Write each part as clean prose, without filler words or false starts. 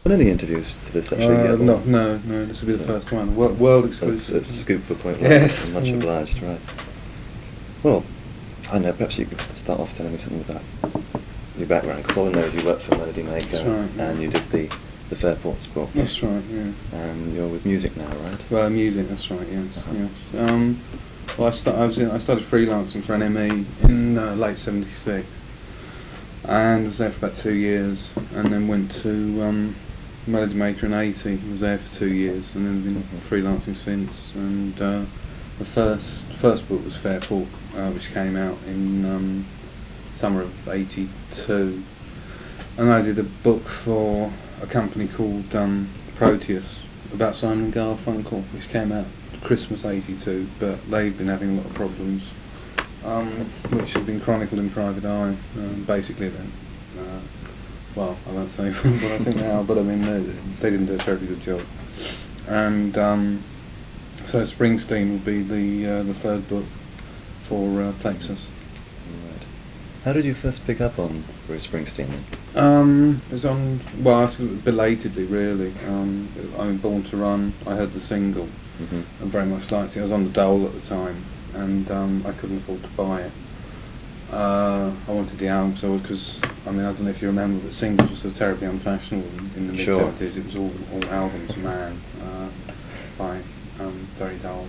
done any interviews for this actually yet? No, this will be the first one. World exclusive. It's scoop for Point One. Yes. I'm much obliged, right. Well, I don't know, perhaps you could start off telling me something about your background, because all I know is you worked for Melody Maker. That's right, yeah. And you did the Fairport's book. That's right, yeah. And you're with music now, right? Well, music, that's right, yes, yes. Well, I started freelancing for NME in late '76, and was there for about 2 years, and then went to Melody Maker in '80. Was there for 2 years, and then been freelancing since. And the first book was Fairport, which came out in summer of '82, and I did a book for a company called Proteus about Simon and Garfunkel, which came out Christmas '82, but they've been having a lot of problems, which have been chronicled in Private Eye. Basically, then, well, I won't say what I think they are, but I mean they didn't do a terribly good job. And so Springsteen will be the third book for Plexus. Right. How did you first pick up on Bruce Springsteen then? It was on, well, sort of belatedly really. I mean, Born to Run, I heard the single, and very much liked it. I was on the dole at the time, and I couldn't afford to buy it. I wanted the album, because, I mean, I don't know if you remember, but singles were so terribly unfashionable in the mid-70s. It was all albums, man, by very dull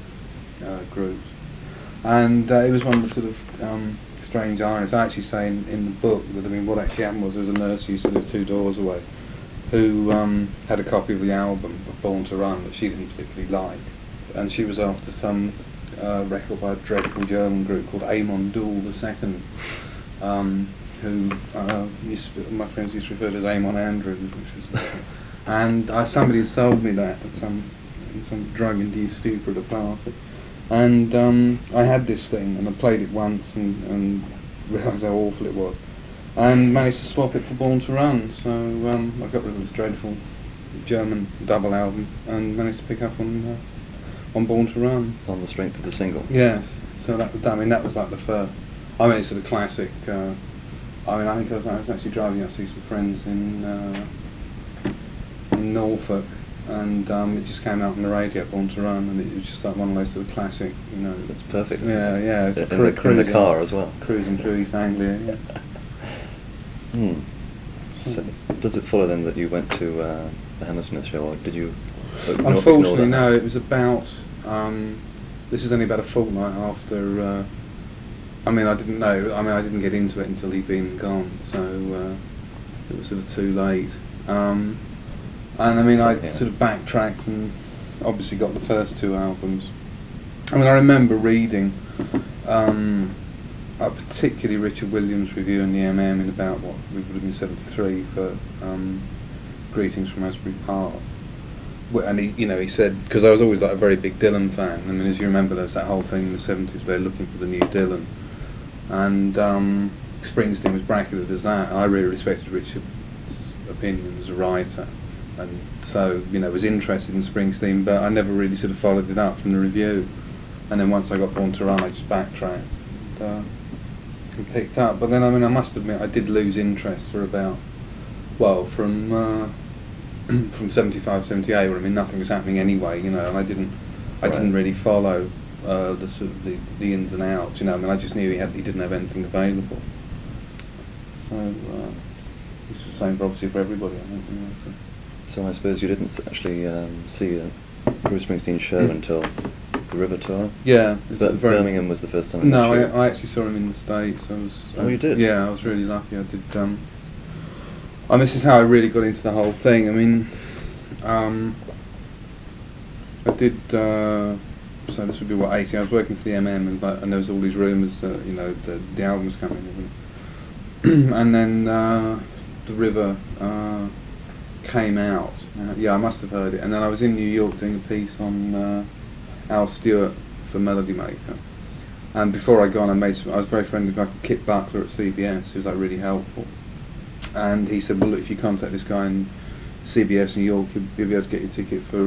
groups. And it was one of the sort of strange ironies. I actually say in the book that, I mean, what actually happened was there was a nurse who used to live 2 doors away who had a copy of the album of Born to Run that she didn't particularly like, and she was after some record by a dreadful German group called Amon Düül II, who my friends used to refer to as Amon Andrews, which was, and somebody had sold me that at some drug-induced stupor at a party. And I had this thing, and I played it once, and realised how awful it was, and managed to swap it for Born to Run. So I got rid of this dreadful German double album, and managed to pick up on Born to Run. On the strength of the single? Yes. So that was like the first. I mean, it's sort of classic. I mean, I think I was actually driving out to see some friends in Norfolk, and it just came out on the radio, Born to Run, and it was just like one of those sort of classic, you know. That's perfect. Yeah, yeah. In the car as well. Cruising through East Anglia, yeah. So, does it follow then that you went to the Hammersmith show, or did you? Unfortunately, no. It was about. This is only about a fortnight after. I mean, I didn't know. I mean, I didn't get into it until he'd been and gone, so it was sort of too late. And I mean, I sort of backtracked and obviously got the first 2 albums. I mean, I remember reading a particularly Richard Williams review in the MM in about, what, we would have been '73 for Greetings from Asbury Park. And he said, because I was always like a very big Dylan fan. I mean, as you remember, there's that whole thing in the '70s where they're looking for the new Dylan, and Springsteen was bracketed as that. And I really respected Richard's opinion as a writer, and so was interested in Springsteen, but I never really sort of followed it up from the review. And then once I got Born to Run, I just backtracked and picked up. But then, I mean, I must admit, I did lose interest for about, well, from 75, 78, where I mean nothing was happening anyway, and I didn't really follow the sort of the ins and outs, I mean, I just knew he didn't have anything available. So it's the same obviously for everybody, I think. So I suppose you didn't actually see a Bruce Springsteen show until the River Tour? Yeah. But Birmingham was the first time? No, I actually saw him in the States. Oh, you did? Yeah, I was really lucky. I did. And this is how I really got into the whole thing. I mean, I did. So this would be what, 80. I was working for the MM, and there was all these rumours that the album was coming, and then the River came out. Yeah, I must have heard it. And then I was in New York doing a piece on Al Stewart for Melody Maker. And before I got on, I was very friendly with a guy called Kit Buckler at CBS, who was like really helpful. And he said, well, look, if you contact this guy in CBS New York, you'll be able to get your ticket for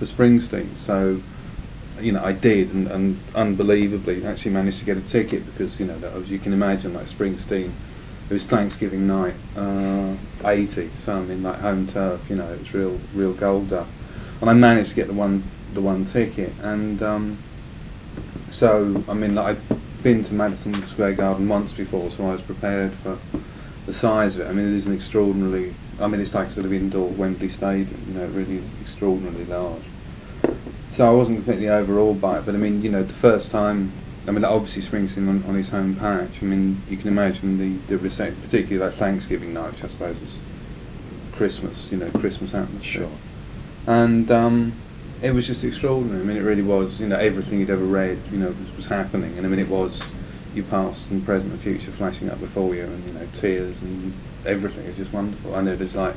Springsteen. So, I did, and unbelievably actually managed to get a ticket, because, as you can imagine, like Springsteen It was Thanksgiving night, 80, so I mean like home turf, you know, it was real gold dust. And I managed to get the one ticket, and so I mean like I'd been to Madison Square Garden once before, so I was prepared for the size of it. I mean, it is an extraordinarily, I mean it's like sort of indoor Wembley Stadium, you know, it really is extraordinarily large. So I wasn't completely overawed by it, but I mean, you know, the first time, I mean, obviously Springsteen on his home patch, I mean, you can imagine the reception, particularly that Thanksgiving night, which I suppose is Christmas, you know, Christmas atmosphere. Sure. And it was just extraordinary. I mean, it really was, you know, everything you'd ever read, you know, was happening. And I mean, it was your past and present and future flashing up before you, and, you know, tears and everything. It was just wonderful. I knew it was like,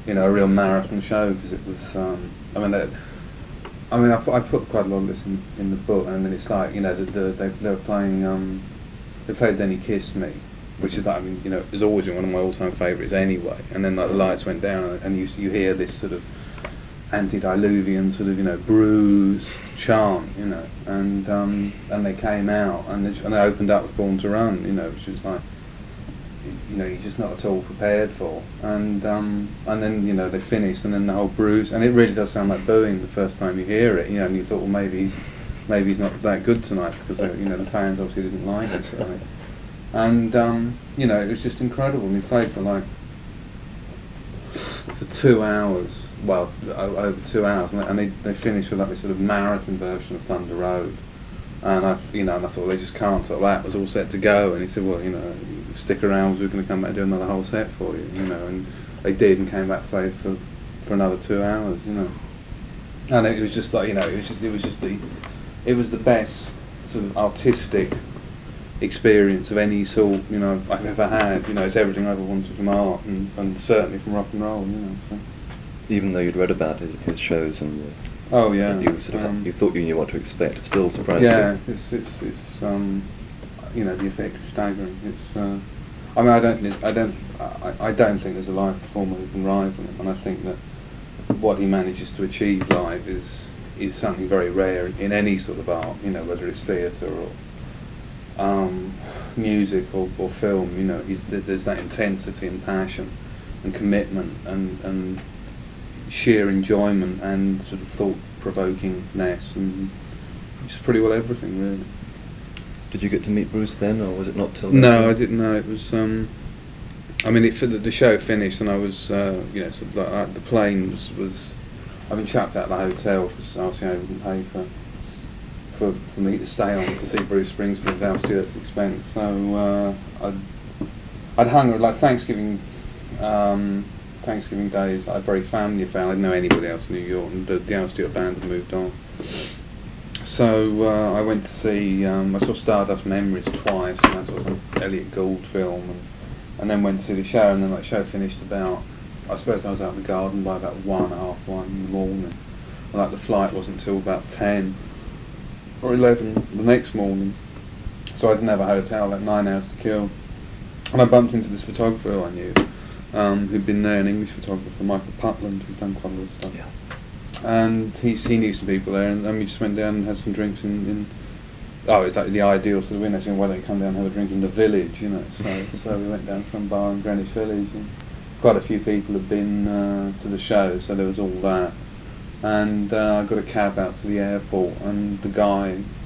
you know, a real marathon show, because it was, I put quite a lot of this in the book, and then it's like, you know, they were playing, they played Then He Kissed Me, which is like, I mean, you know, it's always been one of my all-time favourites anyway, and then like the lights went down, and you hear this sort of antediluvian sort of, you know, bruise chant, you know, and they came out, and they opened up with Born to Run, you know, which was like, you know, you're just not at all prepared for, and then, you know, they finished, and then the whole bruise, and it really does sound like booing the first time you hear it, you know, and you thought, well, maybe he's not that good tonight, because you know, the fans obviously didn't like it, sort of thing. And you know, it was just incredible. And we played for 2 hours, well, over 2 hours, and they finished with like this sort of marathon version of Thunder Road. And I thought they just can't sort of, that was all set to go. And he said, well, you know, stick around, we're going to come back and do another whole set for you, you know. And they did, and came back and played for another 2 hours, you know. And it was just like, you know, it was the best sort of artistic experience of any sort, you know, I've ever had. You know, it's everything I ever wanted from art, and certainly from rock and roll, you know. So. Even though you'd read about his shows and oh yeah, you sort of, you thought you knew what to expect, it still surprised you. Yeah, it's you know, the effect is staggering. It's I mean, I don't think there's a live performer who can rival him, and I think that what he manages to achieve live is something very rare in any sort of art, you know, whether it's theatre or music or film. You know, there's that intensity and passion and commitment and sheer enjoyment and sort of thought-provokingness, and just pretty well everything, really. Did you get to meet Bruce then, or was it not till then? No, I didn't know. It was I mean, the show finished, and I was you know, sort of like, the plane was I've been chucked out of the hotel because RCA wouldn't pay for me to stay on to see Bruce Springsteen without Stuart's expense. So I'd hung like Thanksgiving Day is like a very family affair. I didn't know anybody else in New York, and the Al Stewart band had moved on. So I went to see, I saw Stardust Memories twice, and that was an Elliot Gould film, and then went to see the show, and then the show finished about, I suppose I was out in the garden by about 1:30 in the morning, and like the flight wasn't until about 10 or 11 the next morning, so I didn't have a hotel, like 9 hours to kill, and I bumped into this photographer who I knew, who'd been there, an English photographer, Michael Putland, who'd done quite a lot of stuff. Yeah. And he knew some people there, and we just went down and had some drinks in it's like the ideal sort of winner. You know, why don't you come down and have a drink in the village, you know? So we went down to some bar in Greenwich Village, and quite a few people had been to the show, so there was all that. And I got a cab out to the airport, and the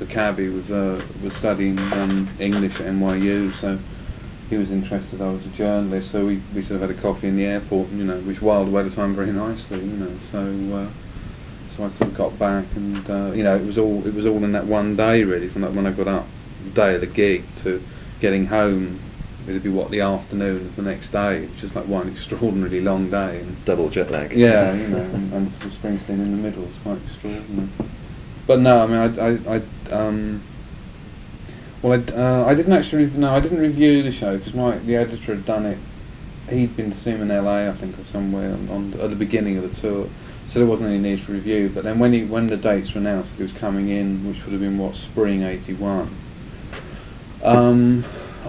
cabbie was studying English at NYU, so he was interested. I was a journalist, so we sort of had a coffee in the airport, you know, which whiled away the time very nicely, you know. So I sort of got back, and you know, it was all in that one day, really, from like when I got up the day of the gig to getting home. It'd be the afternoon of the next day. It was just like one extraordinarily long day. And double jet lag. Yeah, you know, and sort of Springsteen in the middle was quite extraordinary. But no, I mean, I didn't actually. No, I didn't review the show because the editor had done it. He'd been to see him in LA, I think, or somewhere at the beginning of the tour, so there wasn't any need for review. But then when the dates were announced, he was coming in, which would have been spring '81.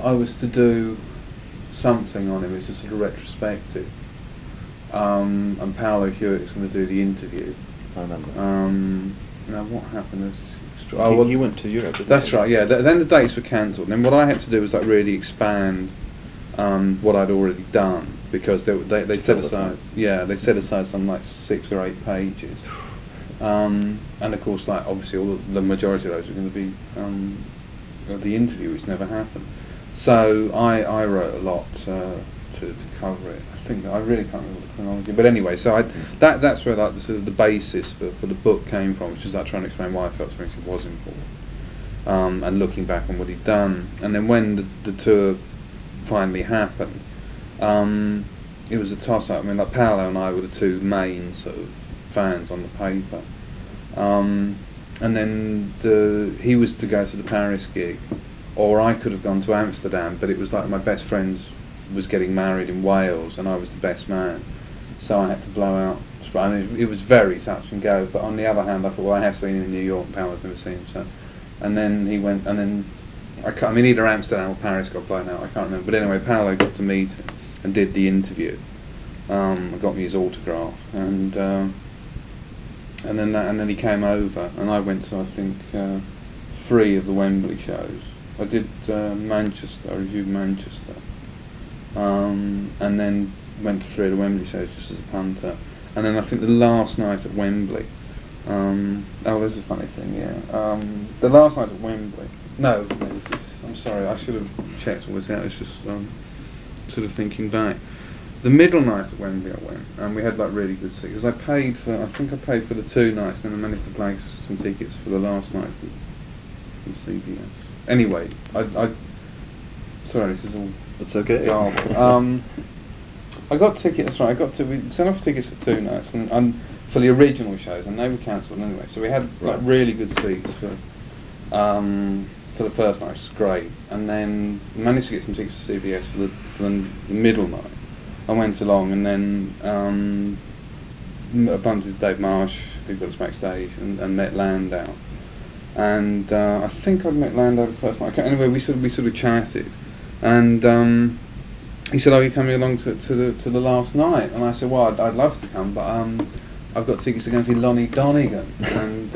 I was to do something on him. It's a sort of retrospective, and Paolo Hewitt was going to do the interview. I remember. Now what happened? You went to Europe, didn't That's you? right, yeah. Then the dates were cancelled. And then what I had to do was like really expand what I'd already done, because they set All the aside, time. yeah, they set aside something like 6 or 8 pages, and of course, like obviously, the majority of those are going to be the interview, which never happened. So I wrote a lot to cover it. I think I really can't remember the chronology, but anyway, so that's where like the sort of the basis for the book came from, which is like trying to explain why I felt Springsteen was important, and looking back on what he'd done. And then when the tour finally happened, it was a toss-up. I mean, like Paolo and I were the two main sort of fans on the paper, and then he was to go to the Paris gig, or I could have gone to Amsterdam, but it was like my best friend was getting married in Wales, and I was the best man, so I had to blow out. I mean, it was very touch and go. But on the other hand, I thought, well, I have seen him in New York, and Paolo's never seen him. So, and then he went, and then I mean, either Amsterdam or Paris got blown out. I can't remember. But anyway, Paolo got to meet him and did the interview. Got me his autograph, and then he came over, and I went to, I think, 3 of the Wembley shows. I did Manchester. I reviewed Manchester, and then went to 3 of the Wembley shows just as a punter. And then I think the last night at Wembley. Oh, there's a funny thing. Yeah, the last night at Wembley. No, I'm sorry. I should have checked all this out. It's just sort of thinking back. The middle night at Wembley I went, and we had like really good seats. I think I paid for the 2 nights, then I managed to place some tickets for the last night from CBS. Anyway, sorry, this is all. That's okay. Garbled. I got tickets. Right, we sent off tickets for 2 nights, and for the original shows, and they were cancelled anyway. So we had like really good seats for the first night, which was great, and then managed to get some tickets for CBS for the middle night. I went along, and then I bumped into Dave Marsh, who got us backstage, and met Landau. And I think I'd met Landau the first night. Anyway, we sort of chatted, and he said, "Oh, you're coming along to the last night?" And I said, "Well, I'd love to come, but I've got tickets to go and see Lonnie Donegan." And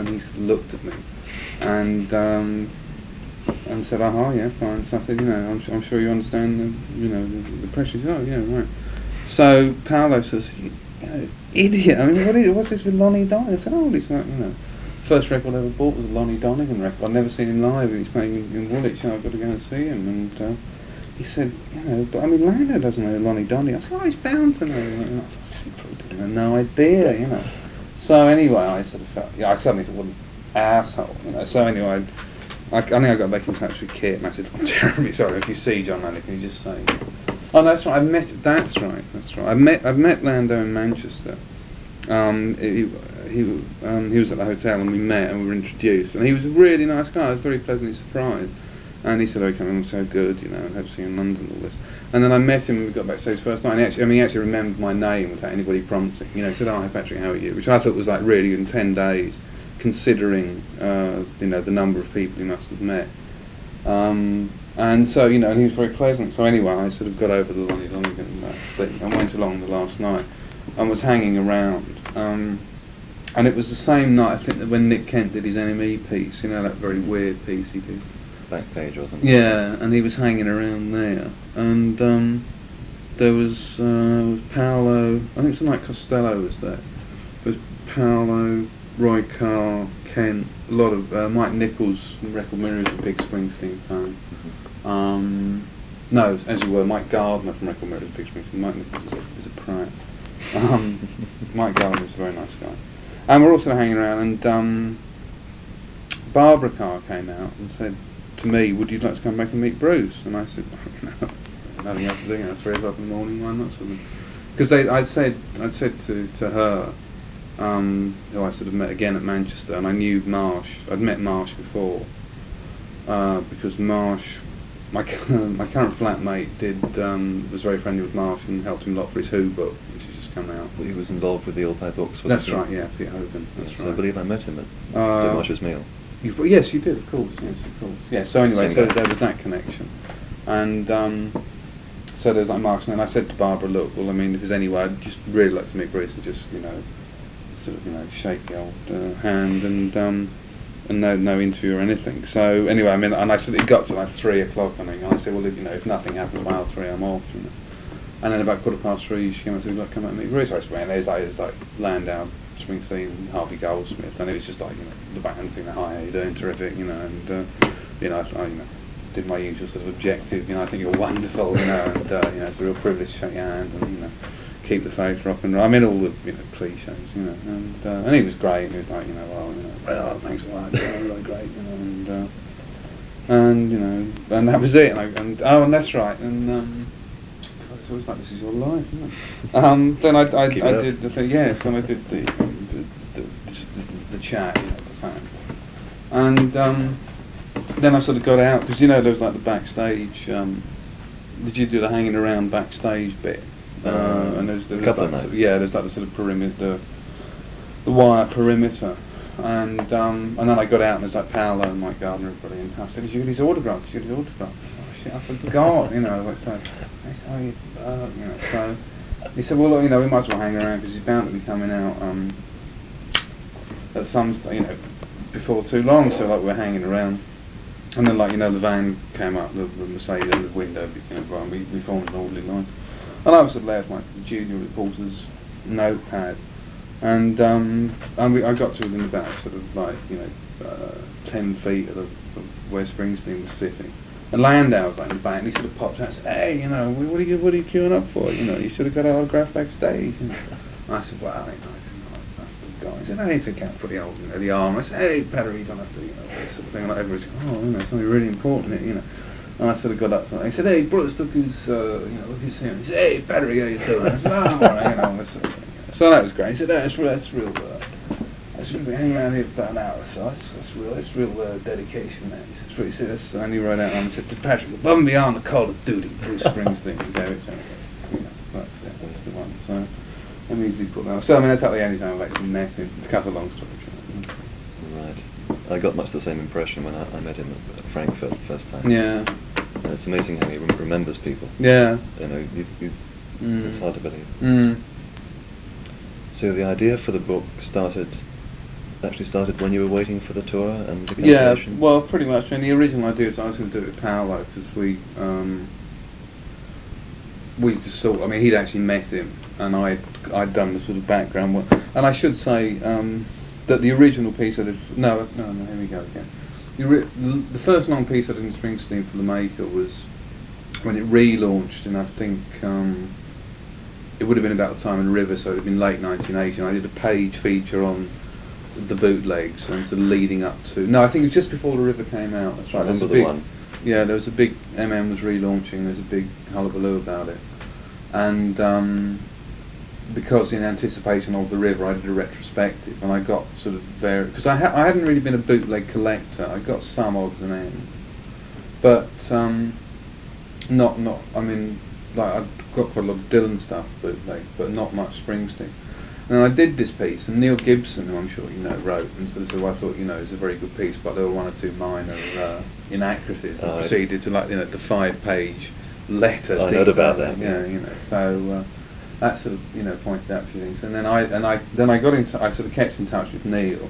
he sort of looked at me, and said, yeah, fine. So I said, I'm sure you understand the pressure. He said, oh, yeah, right. So Paolo says, idiot, I mean, what's this with Lonnie Donegan? I said, oh, it's like, first record I ever bought was a Lonnie Donegan record. I've never seen him live, and he's playing in Woolwich, I've got to go and see him. And he said, but I mean, Landau doesn't know Lonnie Donegan. I said, oh, he's bound to know. He probably didn't have no idea, So anyway, I sort of felt, I suddenly thought, what an asshole, So anyway, I think I got back in touch with Kit, and I said, I'm terribly sorry, if you see John Landau, can you just say, oh, that's right, that's right. I've met Landau in Manchester. He was at the hotel, and we met, and we were introduced, and he was a really nice guy. I was very pleasantly surprised. And he said, oh, coming along so good, and hope to see you in London, all this. And then I met him, and we got backstage first night, and he actually remembered my name without anybody prompting. He said, oh, hi Patrick, how are you? Which I thought was like really good in 10 days, considering, the number of people he must have met. And so, and he was very pleasant. So anyway, I sort of got over the Lonnie Donegan thing and went along the last night and was hanging around. And it was the same night, I think, that when Nick Kent did his NME piece, that very weird piece he did. Back page or something. Yeah, and he was hanging around there. And there was Paolo, I think tonight Costello was there. There was Paolo, Roy Carr, Kent, a lot of Mike Nichols from Record Mirror is a big Springsteen fan. No, as you were, Mike Gardner from Record Mirror is a big Springsteen. Mike Nichols is a prat. Mike Gardner is a very nice guy. And we're also hanging around, and Barbara Carr came out and said to me, would you like to come back and meet Bruce? And I said, nothing else to do, it's 3 o'clock in the morning, why not? Because I said to her, who I sort of met again at Manchester, and I knew Marsh. I'd met Marsh before, because Marsh, my current flatmate, was very friendly with Marsh and helped him a lot for his Who book, which has just come out. Well, he was involved with the All Pay books. That's right, yeah, Pete Hogan. That's right. So I believe I met him at Marsh's meal. Yes, you did, of course. Yes, of course. Yeah. So anyway, so there was that connection, and so there was like Marsh, and then I said to Barbara, look, well, I mean, if there's any way, I'd just really like to meet Bruce and just, sort of, shake the old hand, and and no interview or anything. So anyway, I mean, and I said it got to like 3 o'clock, I think, and I said, well, if nothing happens by 3, I'm off. And then about 3:15, she came up to me, like, come out and meet Bruce. And there's like Landau, Springsteen, Harvey Goldsmith, and it was just like, the band thing, hi, how you doing, terrific, and I did my usual sort of objective, I think you're wonderful, and it's a real privilege to shake your hand, and keep the faith, rock and roll. I mean, all the cliches, and he was great. And he was like, well, thanks a lot, really great, and that was it. And that's right. And it's always like, this is your life, isn't it? Then I did the thing, yes, and I did the chat, the fan, and then I sort of got out because there was like the backstage. Did you do the hanging around backstage bit? And there's a couple like, of nights. There's like the sort of perimeter, the wire perimeter, and then I got out and there's like Paolo and Mike Gardner and everybody, and I said, "Did you get his autograph? Did you get his autograph?" I said, "Oh shit, I forgot." So he said, "Well, look, we might as well hang around because he's bound to be coming out at some before too long." So like we're hanging around, and then the van came up, the Mercedes, the window, and we formed an orderly line. And I was allowed to the junior reporter's notepad, and I got to within about sort of like 10 feet of where Springsteen was sitting, and Landau was like in the back, and he sort of popped out and said, "Hey, what are you queuing up for? You should have got an autograph backstage." And I said, "Well, I didn't know that's the guy." He said, "No, he said, can't put the old the arm." I said, "Hey, Paddy, you don't have to, this sort of thing." And like everybody's going, "Oh, something really important, And I sort of got up to him. He said, "Hey, Bruce, look who's, look who's here." He said, "Hey, Patrick, how you doing?" I said, "Oh, I'm all right, So that was great. He said, "That's real. That's really been hanging around here for about an hour or so. That's real dedication, man." He said, "That's," and he wrote out and he said to Patrick, "Above and beyond the call of duty, Bruce Springsteen." He gave it to me. That's the one. So I easily put that. So I mean, that's the only time I've actually met him. To cut a long story short. Right. I got much the same impression when I met him at Frankfurt the first time. Yeah. And it's amazing how he remembers people. Yeah. It's hard to believe. Mm. So the idea for the book started when you were waiting for the tour and the cancellation? Yeah, well, pretty much. And the original idea was I was going to do it with Paolo because we just saw. I mean, he'd actually met him, and I'd done the sort of background work. And I should say that the original piece I did. No. Here we go again. The first long piece I did in Springsteen for the Maker was when it relaunched, and I think it would have been about the time in River, so it would have been late 1980. And I did a page feature on the bootlegs and sort of leading up to. No, I think it was just before the River came out. That's right. I remember the one. Yeah, there was a big MM was relaunching. There was a big hullabaloo about it, and because in anticipation of the River, I did a retrospective, and I got sort of because I hadn't really been a bootleg collector. I got some odds and ends, but not. I mean, like I've got quite a lot of Dylan stuff bootleg, but not much Springsteen. And I did this piece, and Neil Gibson, who I'm sure you know, wrote, and so I thought, it's a very good piece, but there were one or two minor inaccuracies. I proceeded to the 5-page letter. I heard about that. Yeah, so that sort of pointed out a few things, and then I got into. I sort of kept in touch with Neil,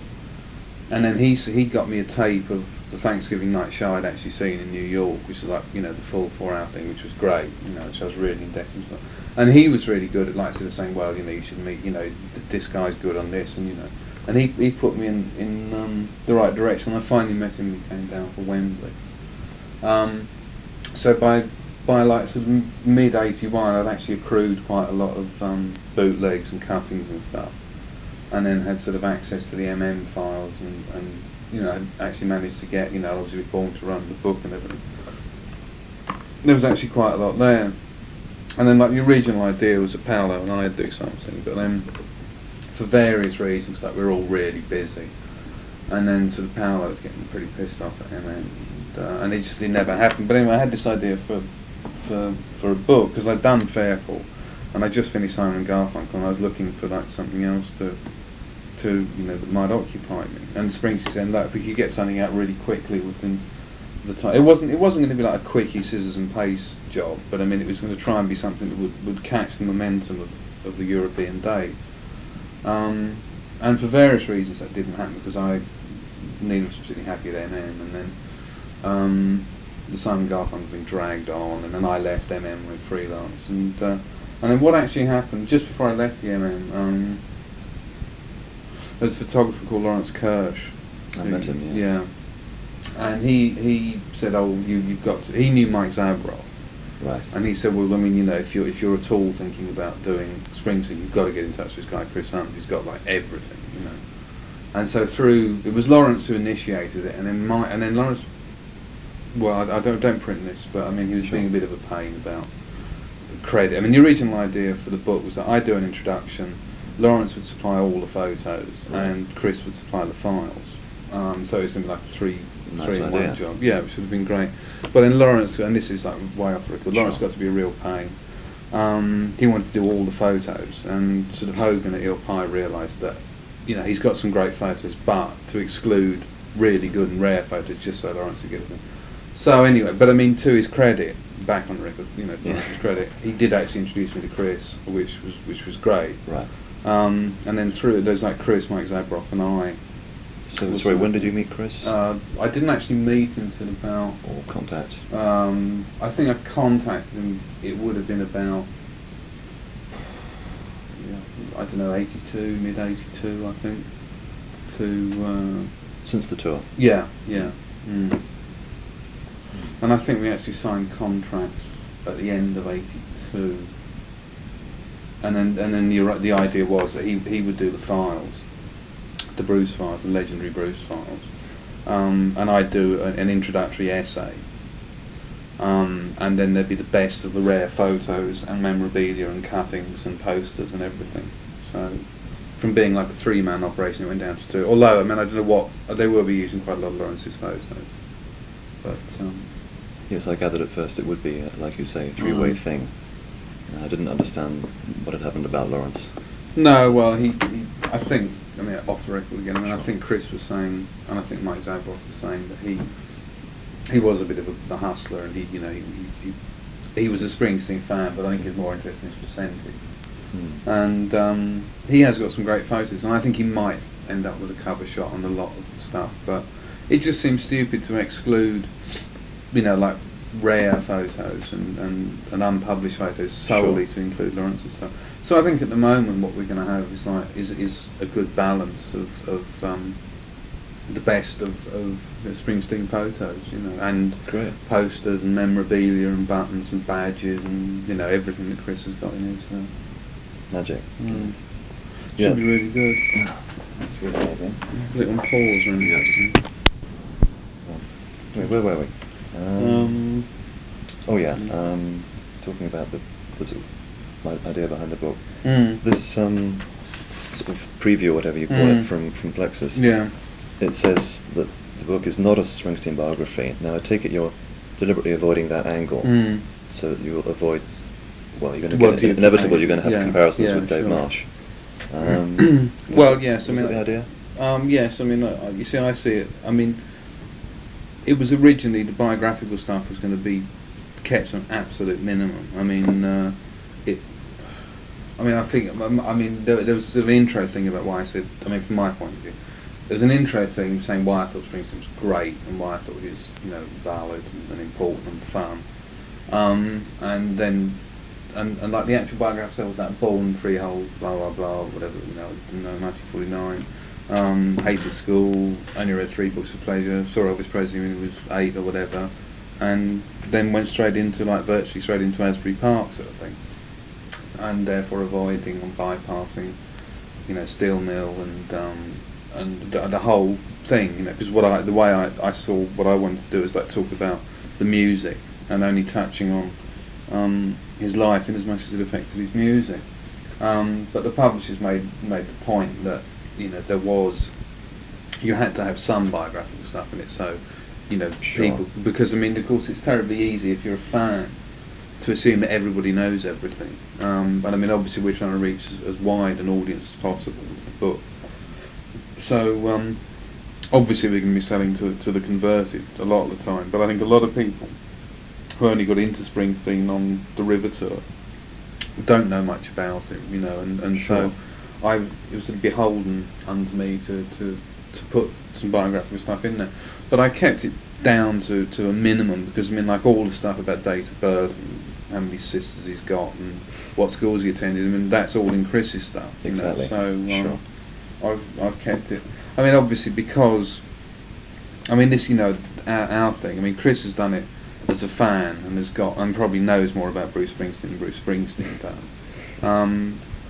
and then he got me a tape of the Thanksgiving night show I'd actually seen in New York, which was like the full 4-hour thing, which was great, which I was really indebted to. And he was really good at sort of saying, well, you should meet, this guy's good on this, and he put me in the right direction. I finally met him when he came down for Wembley. So by sort of mid '81, I'd actually accrued quite a lot of bootlegs and cuttings and stuff, and then had sort of access to the MM files and I'd actually managed to get obviously was born to run the book and everything. There was actually quite a lot there. And then the original idea was that Paolo and I'd do something, but then for various reasons, we were all really busy, and then sort of Paolo was getting pretty pissed off at him, and it never happened. But anyway, I had this idea for a book because I'd done Fairport, and I just finished Simon & Garfunkel, and I was looking for something else that might occupy me. And Springsteen said, "Look, if we could get something out really quickly within the time." It wasn't going to be like a quickie scissors and paste job, but I mean it was going to try and be something that would catch the momentum of the European days. And for various reasons that didn't happen because I neither was particularly happy at MM, and then the Simon Garfunkel had been dragged on, and then I left MM with freelance, and then what actually happened just before I left the MM, there was a photographer called Lawrence Kirsch. I met him, yes. Yeah, and he said, "Oh, you've got to." He knew Mike Zabroff. Right. And he said, well, I mean, you know, if you're at all thinking about doing Springsteen, you've got to get in touch with this guy Chris Hunt. He's got like everything, you know. And so it was Lawrence who initiated it, and then Lawrence. Well, I don't print this, but I mean, he was being a bit of a pain about credit. I mean, the original idea for the book was that I do an introduction, Lawrence would supply all the photos, and Chris would supply the files. So it's going to be like a three in one job. Yeah, which would have been great. But then Lawrence, and this is like way off the record, Lawrence got to be a real pain. He wanted to do all the photos, and sort of Hogan at Eel Pie realised that, you know, he's got some great photos, but to exclude really good and rare photos just so Lawrence could get them. So anyway, but I mean, to his credit, back on the record, you know, to Lawrence's credit, he did actually introduce me to Chris, which was great. Right. And then there's like Chris, Mike Zabroff, and I. So, sorry, when did you meet Chris? I didn't actually meet him till about... Or contact? I think I contacted him, it would have been about, I don't know, 82, mid-82, I think, Since the tour? Yeah. Mm. And I think we actually signed contracts at the end of 82. And then the idea was that he would do the files. The Bruce files, the legendary Bruce files, and I'd do an introductory essay, and then there'd be the best of the rare photos and memorabilia and cuttings and posters and everything. So from being like a 3-man operation, it went down to 2. Although, I mean, I don't know what, they will be using quite a lot of Lawrence's photos, but yes, I gathered at first it would be, like you say, a 3-way thing. I didn't understand what had happened about Lawrence. No, well, he I think, I mean, off the record again, I mean, I think Chris was saying, and I think Mike Zabroff was saying that he was a bit of a hustler, and he was a Springsteen fan, but I think he was more interested in his percentage. And he has got some great photos, and I think he might end up with a cover shot on a lot of stuff, but it just seems stupid to exclude, you know, like rare photos and unpublished photos solely to include Lawrence's stuff. So I think at the moment what we're going to have is a good balance of the best of Springsteen photos, you know, and posters and memorabilia and buttons and badges and, you know, everything that Chris has got in his magic. Should be really good. That's good idea. Put it on pause and Wait, where were we? Talking about the sort of idea behind the book. This sort of preview, or whatever you call it, from Plexus. Yeah. It says that the book is not a Springsteen biography. Now I take it you're deliberately avoiding that angle, so that you will avoid. Well, you're going to get inevitably. You're going to have comparisons with Dave Marsh. Well, yes. I mean, was that the idea? Yes. I mean, you see, I see it. I mean, it was originally the biographical stuff was going to be kept to an absolute minimum. I mean, I think. I mean, there was sort of an intro thing about why I said. I mean, from my point of view, there was an intro thing saying why I thought Springsteen was great and why I thought he was, you know, valid and important and fun. And then, and like the actual biography, there was that born freehold, blah blah blah, whatever, you know, 1949. Hated school, only read 3 books of pleasure, saw Elvis Presley when he was 8 or whatever, and then went virtually straight into Asbury Park sort of thing, and therefore avoiding and bypassing, you know, Steel Mill and the whole thing, you know, because the way I saw what I wanted to do is like talk about the music and only touching on his life in as much as it affected his music, but the publishers made the point that, you know, you had to have some biographical stuff in it, so, you know, people, because I mean, of course, it's terribly easy if you're a fan to assume that everybody knows everything. But I mean, obviously, we're trying to reach as wide an audience as possible with the book. So obviously, we're going to be selling to the converted a lot of the time. But I think a lot of people who only got into Springsteen on the River tour don't know much about him, you know, and so it was beholden unto me to to put some biographical stuff in there, but I kept it down to a minimum, because I mean, like, all the stuff about date of birth and how many sisters he's got and what schools he attended, I mean, that's all in Chris's stuff. Exactly. So I've kept it. I mean, obviously, because I mean, this, our thing. I mean, Chris has done it as a fan and probably knows more about Bruce Springsteen than Bruce Springsteen does.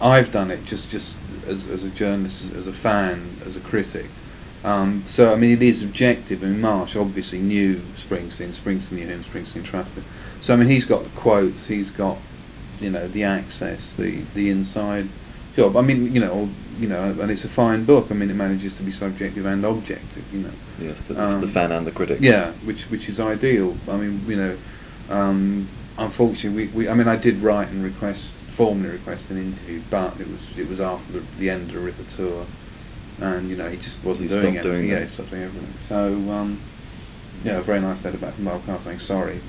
I've done it just as a journalist, as a fan, as a critic. So I mean, it is objective. I mean, Marsh obviously knew Springsteen knew him, Springsteen trusted. So I mean, he's got the quotes, he's got the access, the inside job. I mean, and it's a fine book. I mean, it manages to be subjective and objective. Yes, the fan and the critic. Yeah, which is ideal. I mean, unfortunately, I mean, I did write and formally request an interview, but it was after the end of the River tour, and he just wasn't doing anything. Yeah, he stopped doing everything. So a very nice letter back from Bob Carr saying sorry.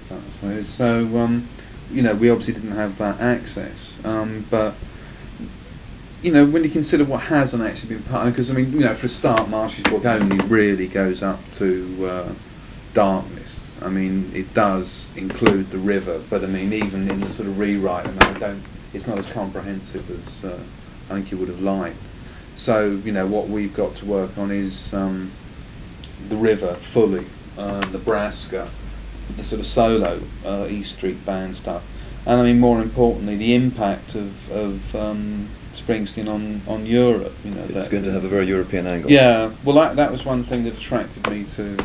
That's what it is. So we obviously didn't have that access, but when you consider what hasn't actually been part, because I mean, for a start, Marsh's book only really goes up to Darkness. I mean, it does include the River, but I mean, even in the sort of rewrite, it's not as comprehensive as I think you would have liked. So what we've got to work on is the River fully, Nebraska, the sort of solo E Street Band stuff, and I mean, more importantly, the impact of Springsteen on Europe. It's going to have a very European angle. Yeah, well, that was one thing that attracted me to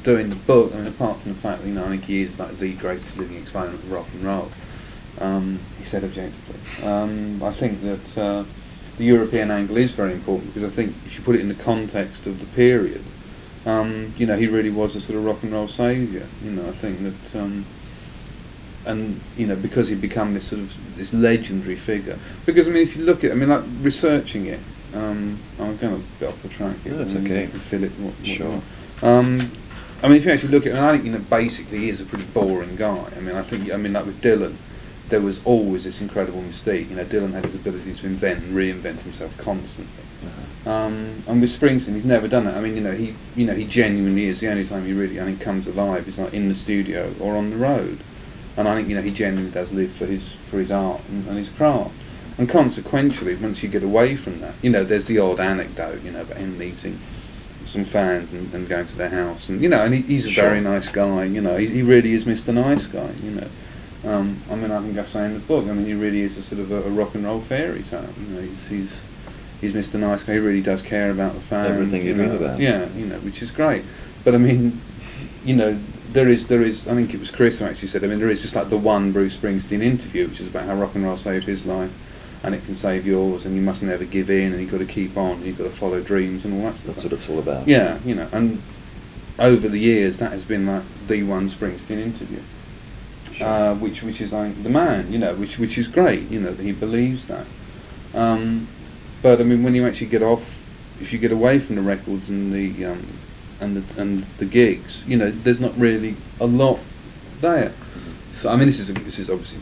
doing the book. I mean, apart from the fact that I think he is like the greatest living exponent of rock and roll. He said objectively. I think that the European angle is very important, because I think if you put it in the context of the period, he really was a sort of rock and roll saviour. I think that. And because he'd become this sort of this legendary figure. Because I mean, if you look at, like researching it, I'm going a bit off the track here. No, that's okay. Fill it. Sure. I mean, if you actually look at, I think basically he is a pretty boring guy. I mean, like with Dylan, there was always this incredible mystique. Dylan had his ability to invent and reinvent himself constantly. And with Springsteen, he's never done that. I mean, he genuinely is. The only time he really, I think, comes alive is like in the studio or on the road. And I think he genuinely does live for his art and his craft. And consequentially, once you get away from that, there's the odd anecdote, about him meeting some fans and going to their house, and and he's a very nice guy. He really is Mr. Nice Guy. I mean, I think I say in the book, I mean, he really is a sort of a rock and roll fairy tale. He's Mr. Nice Guy. He really does care about the fans. Everything you dream about. Yeah, which is great. But I mean, there is. I think it was Chris who actually said. I mean, there is just like the one Bruce Springsteen interview, which is about how rock and roll saved his life, and it can save yours, and you must never give in, and you've got to keep on, and you've got to follow dreams, and all that stuff. That's what it's all about. Yeah, and over the years, that has been like the one Springsteen interview, which is like the man, which is great, that he believes that. But I mean, when you actually get off, if you get away from the records and the and the gigs, there's not really a lot there. So I mean, this is obviously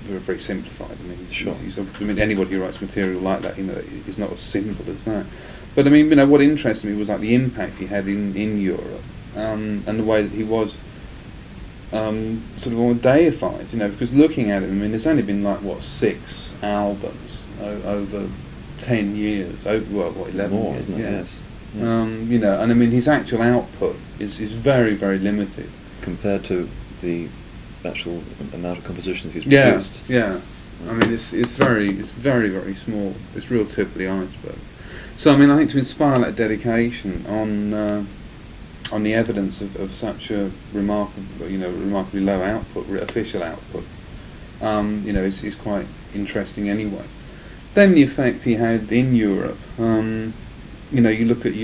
very, very simplified. I mean, anybody who writes material like that, is not as simple as that. But I mean, what interested me was like the impact he had in Europe, and the way that he was sort of all deified. Because looking at him, I mean, there's only been like 6 albums over 10 years. 11 more, years, isn't it? Yes. Yeah. And I mean, his actual output is very, very limited compared to the actual amount of compositions he's produced. Yeah. I mean, it's very, very small. It's real tip of the iceberg. So I mean, I think to inspire that dedication on the evidence of such a remarkably low output, official output, is quite interesting anyway. Then the effect he had in Europe. You look at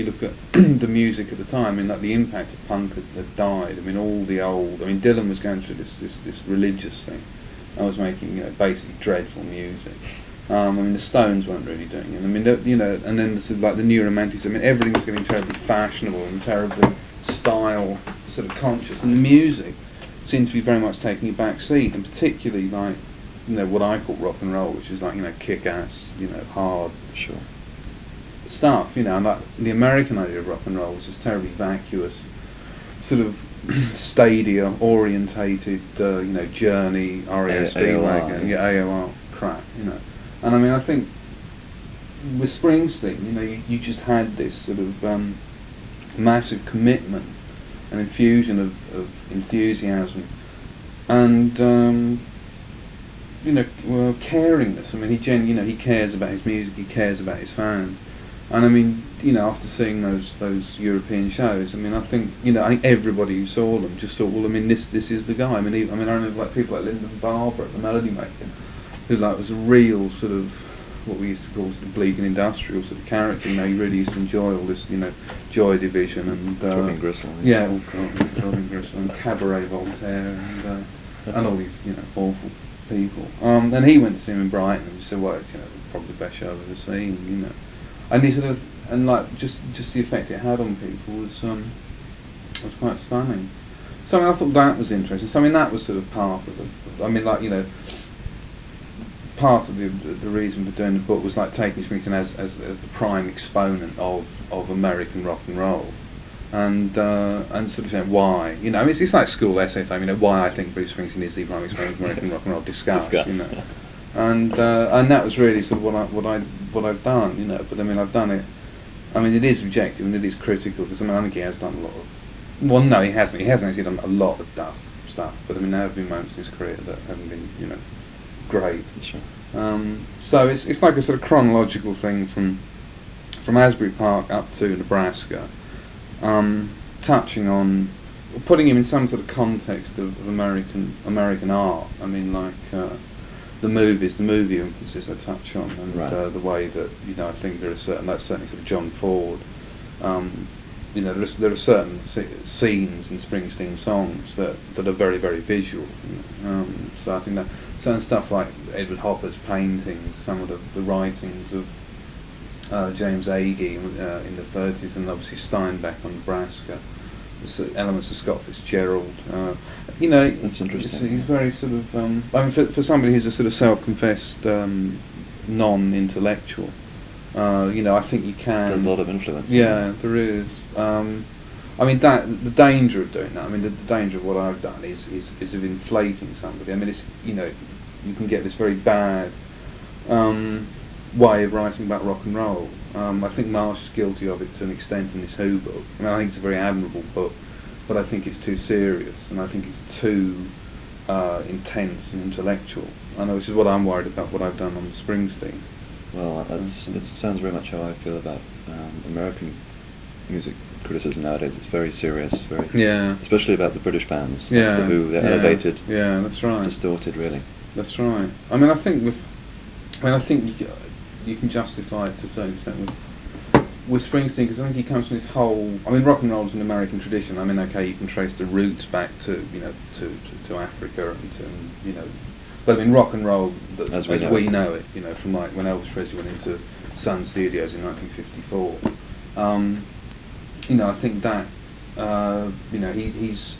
the music at the time. I mean, like the impact of punk had died. I mean, all the old. I mean, Dylan was going through this religious thing. I was making basically dreadful music. I mean, the Stones weren't really doing it. I mean, and then the new romantics. I mean, everything was getting terribly fashionable and terribly style sort of conscious, and the music seemed to be very much taking a back seat, and particularly like what I call rock and roll, which is like kick-ass, hard. Sure. stuff, you know, and like the American idea of rock and roll was just terribly vacuous, sort of stadia orientated, you know, Journey, REO Speedwagon, yeah, AOR crap, you know. And I mean, I think with Springsteen, you know, you just had this sort of massive commitment and infusion of enthusiasm and you know, caringness. I mean, he cares about his music, he cares about his fans. And I mean, you know, after seeing those European shows, I mean, I think everybody who saw them just thought, well, I mean, this is the guy. I mean, I remember like people like Lyndon Barber at the Melody Maker, who like was a real sort of what we used to call sort of bleak and industrial sort of character. You know, he really used to enjoy all this, you know, Joy Division and Throbbing Gristle. Yeah, oh God, Throbbing Gristle and Cabaret Voltaire and all these, you know, awful people. And he went to see him in Brighton and just said, well, it's, you know, probably the best show I've ever seen, you know. And he sort of, and like just the effect it had on people was quite stunning. So I mean, I thought that was interesting. So I mean, that was sort of part of the, I mean, like, you know, part of the reason for doing the book was like taking Springsteen as the prime exponent of American rock and roll, and sort of saying why, you know, I mean, it's like school essay time, you know, why I think Bruce Springsteen is the prime exponent of American rock and roll, discuss. You know, and that was really sort of what I've done, you know. But I mean, I've done it. I mean, it is objective and it is critical because I mean, I think he has done a lot of. Well, no, he hasn't. He hasn't actually done a lot of stuff. But I mean, there have been moments in his career that haven't been, you know, great. Sure. So it's like a sort of chronological thing from Asbury Park up to Nebraska, touching on, putting him in some sort of context of American art. I mean, like the movie influences I touch on, and right. The way that, you know, I think there are certain, like certainly sort of John Ford. You know, there are certain scenes in Springsteen songs that are very, very visual. You know? So I think that certain stuff like Edward Hopper's paintings, some of the writings of James Agee in the 30s, and obviously Steinbeck on Nebraska, the elements of Scott Fitzgerald. You know, that's interesting. He's very sort of. I mean, for somebody who's a sort of self-confessed non-intellectual. You know, I think you can. There's a lot of influence. Yeah, there is. I mean, the danger of doing that. I mean, the danger of what I've done is of inflating somebody. I mean, it's, you know, you can get this very bad way of writing about rock and roll. I think Marsh is guilty of it to an extent in this Who book. I mean, I think it's a very admirable book, but I think it's too serious, and I think it's too intense and intellectual. I know, which is what I'm worried about. What I've done on the Springsteen. Well, it sounds very much how I feel about American music criticism nowadays. It's very serious, especially about the British bands. Yeah, the Who, they're elevated. Yeah, that's right. Distorted, really. That's right. I mean, I think you can justify it to a certain extent with Springsteen, because I think he comes from this whole. I mean, rock and roll is an American tradition. I mean, okay, you can trace the roots back to, you know, to Africa and to, you know. But I mean, rock and roll, as we know it, you know, from like when Elvis Presley went into Sun Studios in 1954. You know, I think that you know, he's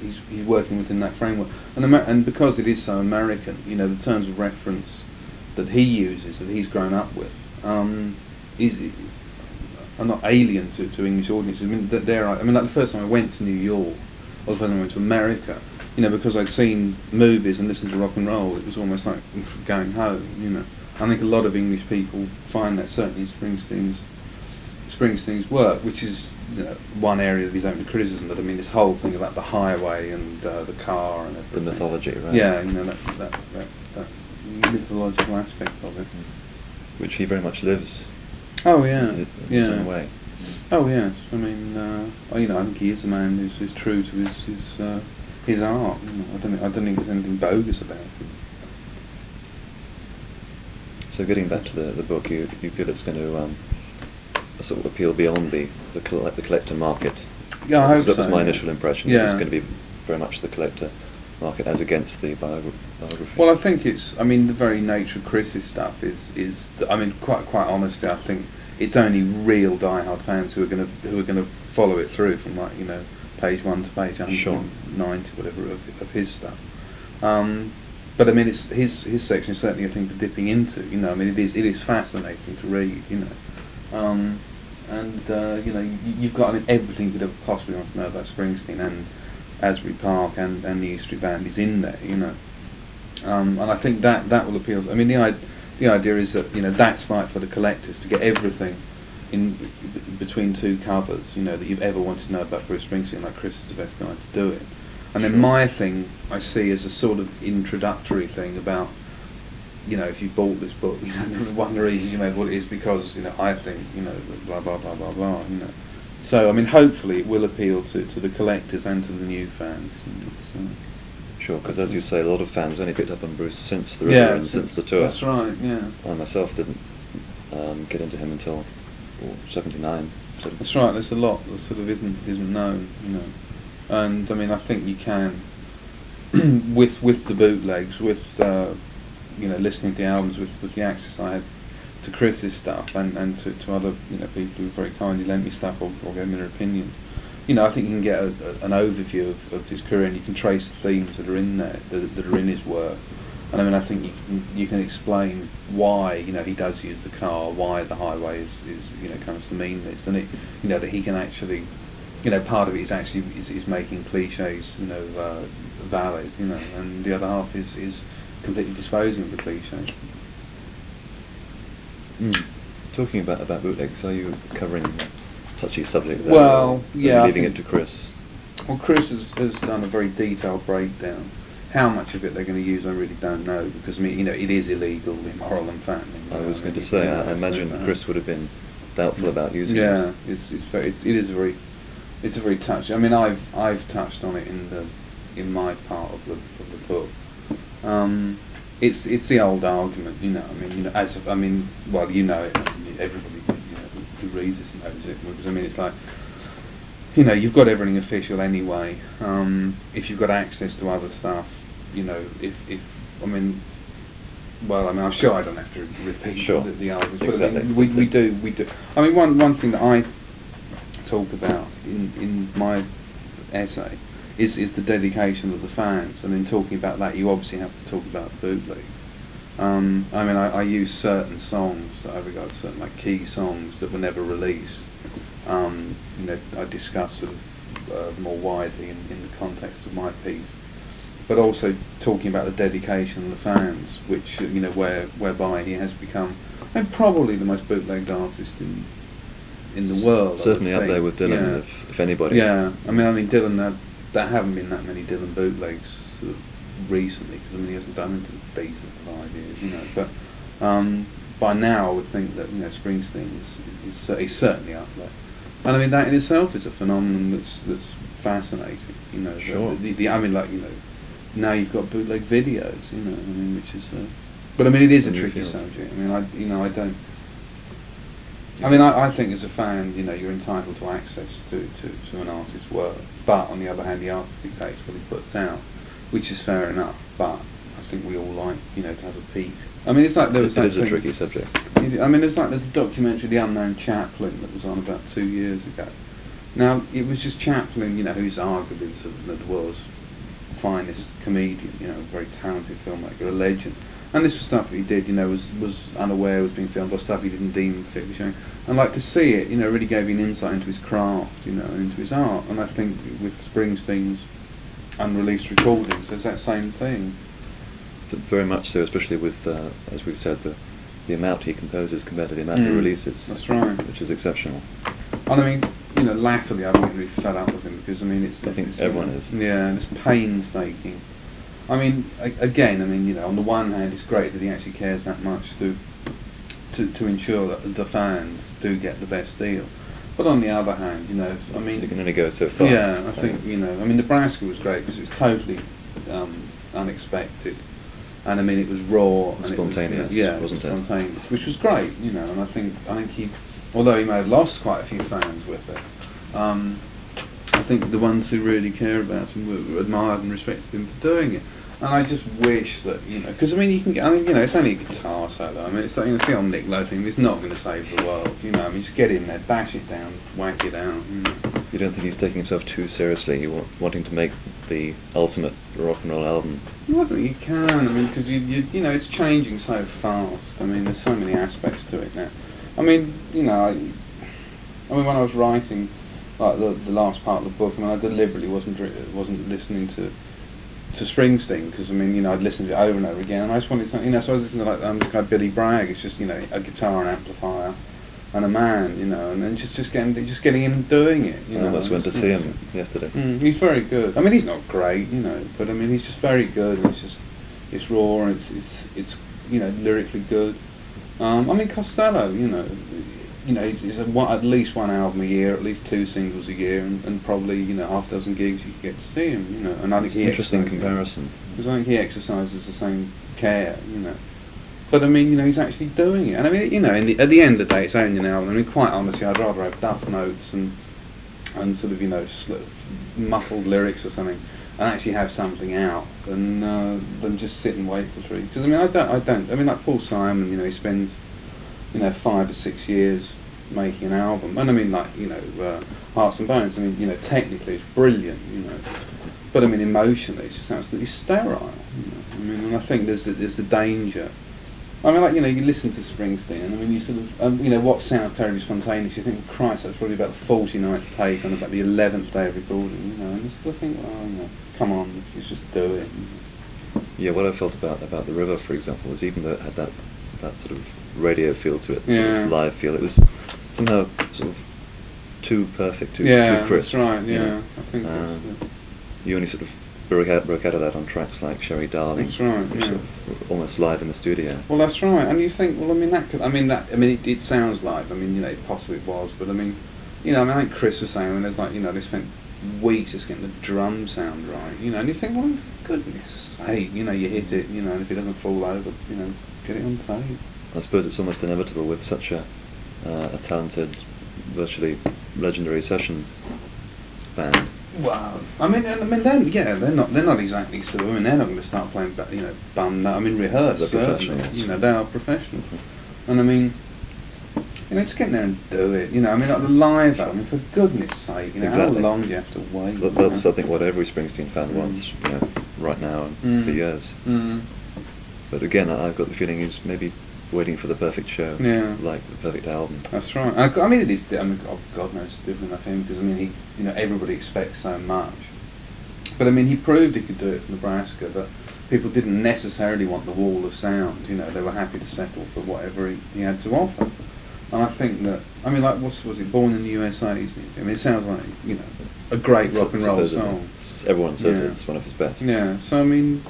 working within that framework, and because it is so American, you know, the terms of reference that he uses, that he's grown up with, are not alien to English audiences. I mean, like the first time I went to New York, or the first time I went to America. You know, because I'd seen movies and listened to rock and roll, it was almost like going home. You know, I think a lot of English people find that certainly in Springsteen's work, which is, you know, one area of his own criticism. But I mean, this whole thing about the highway and the car and everything. The mythology, right? Yeah, you know, that mythological aspect of it, which he very much lives. Oh yeah, in his own way. Oh yes, I mean, you know, I think he is a man who's true to his art. You know, I don't think there's anything bogus about it. So getting back to the book, you feel it's going to sort of appeal beyond the collector market? Yeah, I hope so. That was my initial impression. Yeah. It's going to be very much the collector market as against the biography. Well, I think I mean, the very nature of Chris's stuff is. I mean, quite honestly, I think it's only real diehard fans who are going to follow it through from, like, you know, page 1 to page 190, whatever, of his stuff. But I mean, it's his section is certainly a thing for dipping into. You know, I mean, it is fascinating to read. You know, and you know, you've got everything you could ever possibly want to know about Springsteen, and Asbury Park and the E Street Band is in there, you know. And I think that will appeal. I mean, the idea is that, you know, that's like for the collectors to get everything in between two covers, you know, that you've ever wanted to know about Bruce Springsteen. Like, Chris is the best guy to do it. And then my thing I see as a sort of introductory thing about, you know, if you bought this book, you know, one of the reasons you made what it is because, you know, I think, you know, blah blah blah blah blah, you know. So I mean, hopefully it will appeal to the collectors and to the new fans. You know, so. Sure, because as you say, a lot of fans only picked up on Bruce since the River and since the tour. That's right. Yeah. I myself didn't get into him until 79. That's right. There's a lot that sort of isn't known, you know. And I mean, I think you can with the bootlegs, with you know, listening to the albums, with the access I had to Chris's stuff and to other, you know, people who very kindly lent me stuff or gave me their opinions. You know, I think you can get an overview of his career, and you can trace the themes that are in there, that are in his work. And I mean, I think you can explain why, you know, he does use the car, why the highway is you know, comes to mean this, and it, you know, that he can actually, you know, part of it is actually is making cliches, you know, valid, you know, and the other half is completely disposing of the cliches. Talking about bootlegs, are you covering a touchy subject there? Well, yeah, leaving it to Chris. Well, Chris has done a very detailed breakdown. How much of it they're going to use, I really don't know, because I mean, you know, it is illegal, immoral, and fattening. I was going to say, I imagine Chris would have been doubtful about using it. Yeah, it is a very touchy. I mean, I've touched on it in my part of the book. It's the old argument, you know. I mean, you know, well, you know it. Everybody, you know, who reads this knows it, because I mean, it's like, you know, you've got everything official anyway. If you've got access to other stuff, you know, if I mean, well, I mean, I'm sure I don't have to repeat the arguments, but exactly. I mean, we do. I mean, one thing that I talk about in my essay is the dedication of the fans, and in talking about that, you obviously have to talk about bootlegs. I mean, I use certain songs that I regard certain like key songs that were never released. You know, I discuss sort of more widely in the context of my piece, but also talking about the dedication of the fans, which, you know, whereby he has become, and probably the most bootlegged artist in the world. Certainly up there with Dylan, if anybody. Yeah, I mean Dylan. There haven't been that many Dylan bootlegs sort of recently, because I mean, he hasn't done anything decent for 5 years, you know. But by now, I would think that, you know, Springsteen is certainly up there. And I mean, that in itself is a phenomenon that's fascinating, you know. Sure. I mean, like, you know, now you've got bootleg videos, you know. I mean, which is, but I mean, it is a tricky subject. I mean, I think as a fan, you know, you're entitled to access to an artist's work, but on the other hand, the artist dictates what he puts out, which is fair enough. But I think we all like, you know, to have a peek. I mean, it's like there was that thing, a tricky subject. I mean, there's a documentary, The Unknown Chaplain, that was on about 2 years ago. Now, it was just Chaplin, you know, who's arguably sort of the world's finest comedian, you know, a very talented filmmaker, a legend. And this was stuff that he did, you know, was unaware was being filmed, or stuff he didn't deem fit to be shown. And like, to see it, you know, really gave you an insight into his craft, you know, and into his art. And I think with Springsteen's unreleased recordings, there's that same thing. Very much so, especially with, as we've said, the amount he composes compared to the amount he releases. That's right. Which is exceptional. And I mean, you know, latterly I've been really fed up with him, because I mean, I think everyone is. Yeah, and it's painstaking. I mean, again, I mean, you know, on the one hand, it's great that he actually cares that much to ensure that the fans do get the best deal. But on the other hand, you know, I mean, you can only go so far. Yeah, I think, you know, I mean, Nebraska was great because it was totally unexpected, and I mean, it was raw and spontaneous. It was spontaneous, which was great, you know. And I think he, although he may have lost quite a few fans with it, I think the ones who really care about him admired and respected him for doing it. And I just wish that, you know, because I mean, you know, it's only a guitar solo. I mean, it's like, you know, see on Nick Lowe thing, it's not going to save the world, you know. I mean, just get in there, bash it down, whack it out, you know. You don't think he's taking himself too seriously? You wanting to make the ultimate rock and roll album? Well, I think you can. I mean, because you know, it's changing so fast. I mean, there's so many aspects to it now. I mean, you know, I mean, when I was writing, like the last part of the book, I mean, I deliberately wasn't listening to Springsteen, because I mean, you know, I'd listened to it over and over again, and I just wanted something, you know, so I was listening to like this guy Billy Bragg. It's just, you know, a guitar, an amplifier, and a man, you know, and then just getting in and doing it. You know, I just went to see him yesterday. He's very good. I mean, he's not great, you know, but I mean, he's just very good. And it's raw, and it's you know, lyrically good. I mean, Costello, you know, he's at least one album a year, at least 2 singles a year, and probably, you know, half a dozen gigs you can get to see him, you know. And I think interesting comparison. Because I think he exercises the same care, you know. But I mean, you know, he's actually doing it, and I mean, you know, at the end of the day, it's only an album. I mean, quite honestly, I'd rather have dust notes and sort of, you know, muffled lyrics or something, and actually have something out than just sit and wait for 3. Because I mean, I don't. I mean, like Paul Simon, you know, he spends, you know, 5 or 6 years making an album, and I mean, like, you know, Hearts and Bones. I mean, you know, technically it's brilliant, you know, but I mean, emotionally it's just absolutely sterile. You know? I mean, and I think there's the danger. I mean, like, you know, you listen to Springsteen, and I mean, you sort of, you know, what sounds terribly spontaneous, you think, well, Christ, that's probably about the 49th take on about the 11th day of recording, you know, and you still think, well, you know, come on, let's just do it. Yeah, what I felt about the River, for example, was even though it had that sort of radio feel to it, sort of live feel, it was somehow sort of too perfect, too crisp. That's right, you know? I think that's you only sort of broke out of that on tracks like Sherry Darling. That's right, which sort of almost live in the studio. Well, that's right, and you think, well, I mean, it sounds live. I mean, you know, possibly it was, but I mean, you know, I mean, I think Chris was saying, I mean, there's like, you know, they spent weeks just getting the drum sound right, you know, and you think, well, for goodness sake, you know, you hit it, you know, and if it doesn't fall over, you know, get it on tape. I suppose it's almost inevitable with such a talented, virtually legendary session band. Wow. I mean, then, yeah, they're not exactly sort of. I mean, they're not going to start playing, you know, bum. I mean, rehearse. They're professionals. You know, they are professionals. And I mean, you know, just get in there and do it. You know, I mean, like the live album, for goodness sake, you know, how long do you have to wait? That's I think what every Springsteen fan wants, you know, right now and for years. But again, I've got the feeling he's maybe waiting for the perfect show, like the perfect album. That's right. I mean, it is. I mean, God knows it's different enough for him, because I mean, he, you know, everybody expects so much. But I mean, he proved he could do it for Nebraska. But people didn't necessarily want the wall of sound. You know, they were happy to settle for whatever he had to offer. And I think that, I mean, like, was he Born in the USA? Isn't he? I mean, it sounds like, you know, a great rock and roll song. Everyone says it's one of his best. Yeah. So I mean,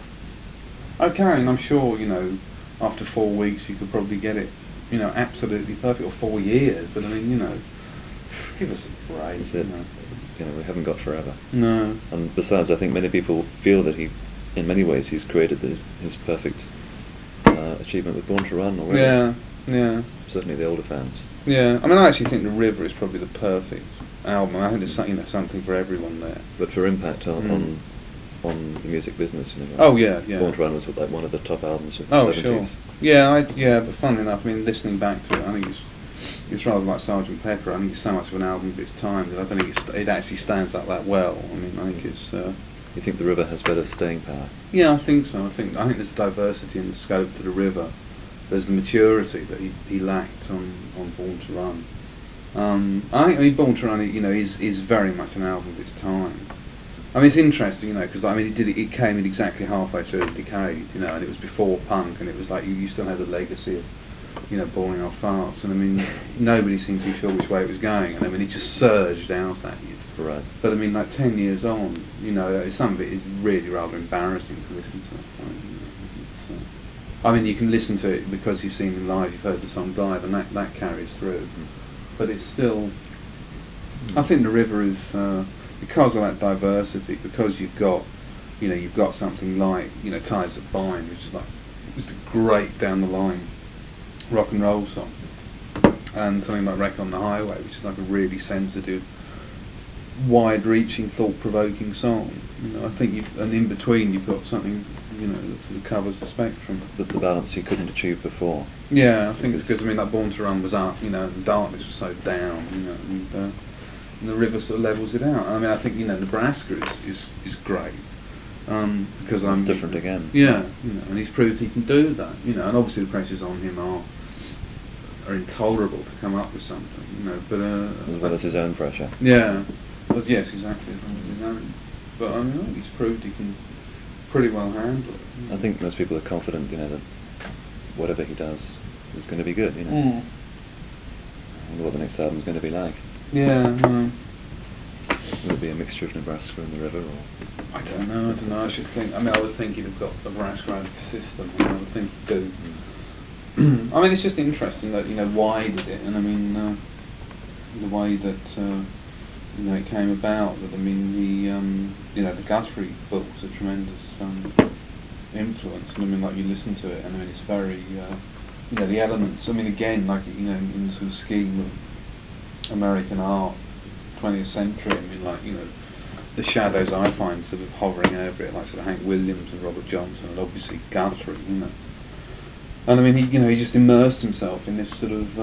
okay, and I'm sure, you know, after 4 weeks you could probably get it, you know, absolutely perfect, or 4 years. But I mean, you know, give us a break. That's it. You know, we haven't got forever. No. And besides, I think many people feel that in many ways, he's created his perfect achievement with Born to Run already. Yeah. Certainly the older fans. Yeah. I mean, I actually think The River is probably the perfect album. I think there's, you know, something for everyone there. But for impact on the music business, you know. Oh yeah. Born to Run was like one of the top albums of the 70s. Sure. Yeah, but funnily enough, I mean, listening back to it, I think it's rather like Sgt. Pepper. I think it's so much of an album of its time that I don't think it actually stands up that well. I mean, I think it's. You think The River has better staying power? Yeah, I think so. I think there's diversity and the scope to The River. There's the maturity that he lacked on Born to Run. I mean, Born to Run, you know, is very much an album of its time. I mean, it's interesting, you know, because I mean, it came in exactly halfway through the decade, you know, and it was before punk, and it was like you still had the legacy of, you know, Boring Old Farts, and I mean, nobody seemed too sure which way it was going, and I mean, it just surged out at you. Right. But I mean, like 10 years on, you know, some of it is really rather embarrassing to listen to. I mean, you can listen to it because you've seen him live, you've heard the song live, and that carries through. But it's still, I think The River is, because of that diversity, because you've got something like, you know, Ties That Bind, which is like just a great down the line rock and roll song, and something like Wreck on the Highway, which is like a really sensitive, wide-reaching, thought-provoking song. You know, I think and in between you've got something, you know, that sort of covers the spectrum. The balance you couldn't achieve before. Yeah, I think it's because I mean, like Born to Run was up, you know, and Darkness was so down, you know, and The River sort of levels it out. I mean, I think, you know, Nebraska is great. Because it's different again. Yeah, you know, and he's proved he can do that, you know, and obviously the pressures on him are are intolerable to come up with something, you know. But as well as his own pressure. Yeah. Well, yes, exactly. As well as his own. But I mean, I think he's proved he can pretty well handle it. I think most people are confident, you know, that whatever he does is going to be good, you know. Mm. I wonder what the next album's going to be like. Yeah. Will it be a mixture of Nebraska and the river, or? I don't know. I should think. I mean, I would think he'd have got the Nebraska system. I would think he'd do. I mean, it's just interesting that, you know, why he did it, and I mean, the way that you know, it came about. That I mean, you know, the Guthrie book was a tremendous influence, and I mean, like, you listen to it, and I mean, it's very, you know, the elements. I mean, again, like, you know, in the sort of scheme of American art, 20th century. I mean, like, you know, the shadows I find sort of hovering over it, like sort of Hank Williams and Robert Johnson, and obviously Guthrie, you know. And I mean, he, you know, he just immersed himself in this sort of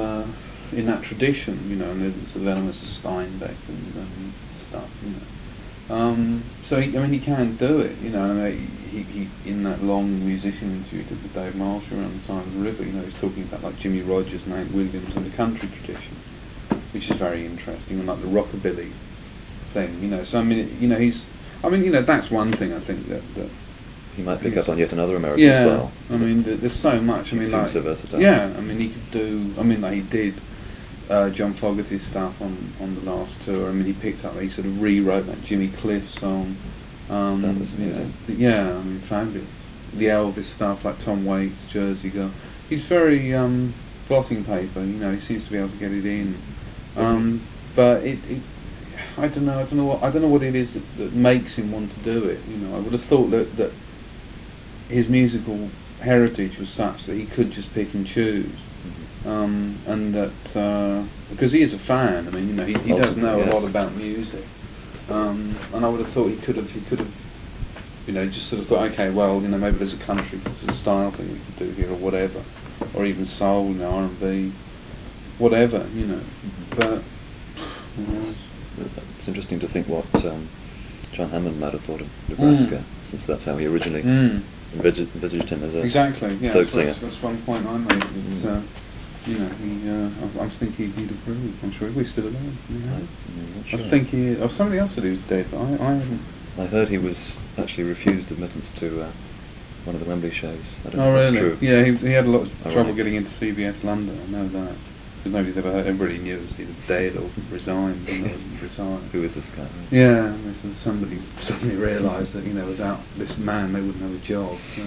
in that tradition, you know, and the sort of elements of Steinbeck and stuff, you know. So he, I mean, he can do it, you know. I mean, he in that long musician interview with Dave Marshall around the time of the River, you know, he's talking about like Jimmy Rogers and Hank Williams and the country tradition, which is very interesting, and like the rockabilly thing, you know. So I mean, you know, he's, I mean, you know, that's one thing I think that he might pick up on yet another American style. I mean, there's so much. I mean, like, so versatile. Yeah, I mean, he could do. I mean, like, he did John Fogerty's stuff on the last tour. I mean, he picked up. He sort of rewrote that Jimmy Cliff song. That was amazing. Yeah, I mean, fabulous. The Elvis stuff, like Tom Waits, Jersey Girl. He's very blotting paper. You know, he seems to be able to get it in. But it I don't know what it is that makes him want to do it. You know, I would have thought that his musical heritage was such that he could just pick and choose, and that because he is a fan. I mean, you know, he does know a lot about music, and I would have thought he could have, you know, just sort of thought, okay, well, you know, maybe there's a country style thing we could do here, or whatever, or even soul, you know, R&B, whatever, you know, but. You know, it's interesting to think what John Hammond might have thought of Nebraska, since that's how he originally envisaged him as a folk singer. That's one point I made. You know, I think he'd approve. I'm sure he's still alive. You know? Sure. I think or somebody else said he was dead, but I haven't. I heard he was actually refused admittance to one of the Wembley shows. I don't know if really? that's true. Yeah, he had a lot of trouble getting into CBS London. I know that. Because nobody's ever heard. Everybody knew he was either dead or resigned. Retired. Who is this guy? Right? Yeah, somebody suddenly realised that, you know, without this man they wouldn't have a job. So,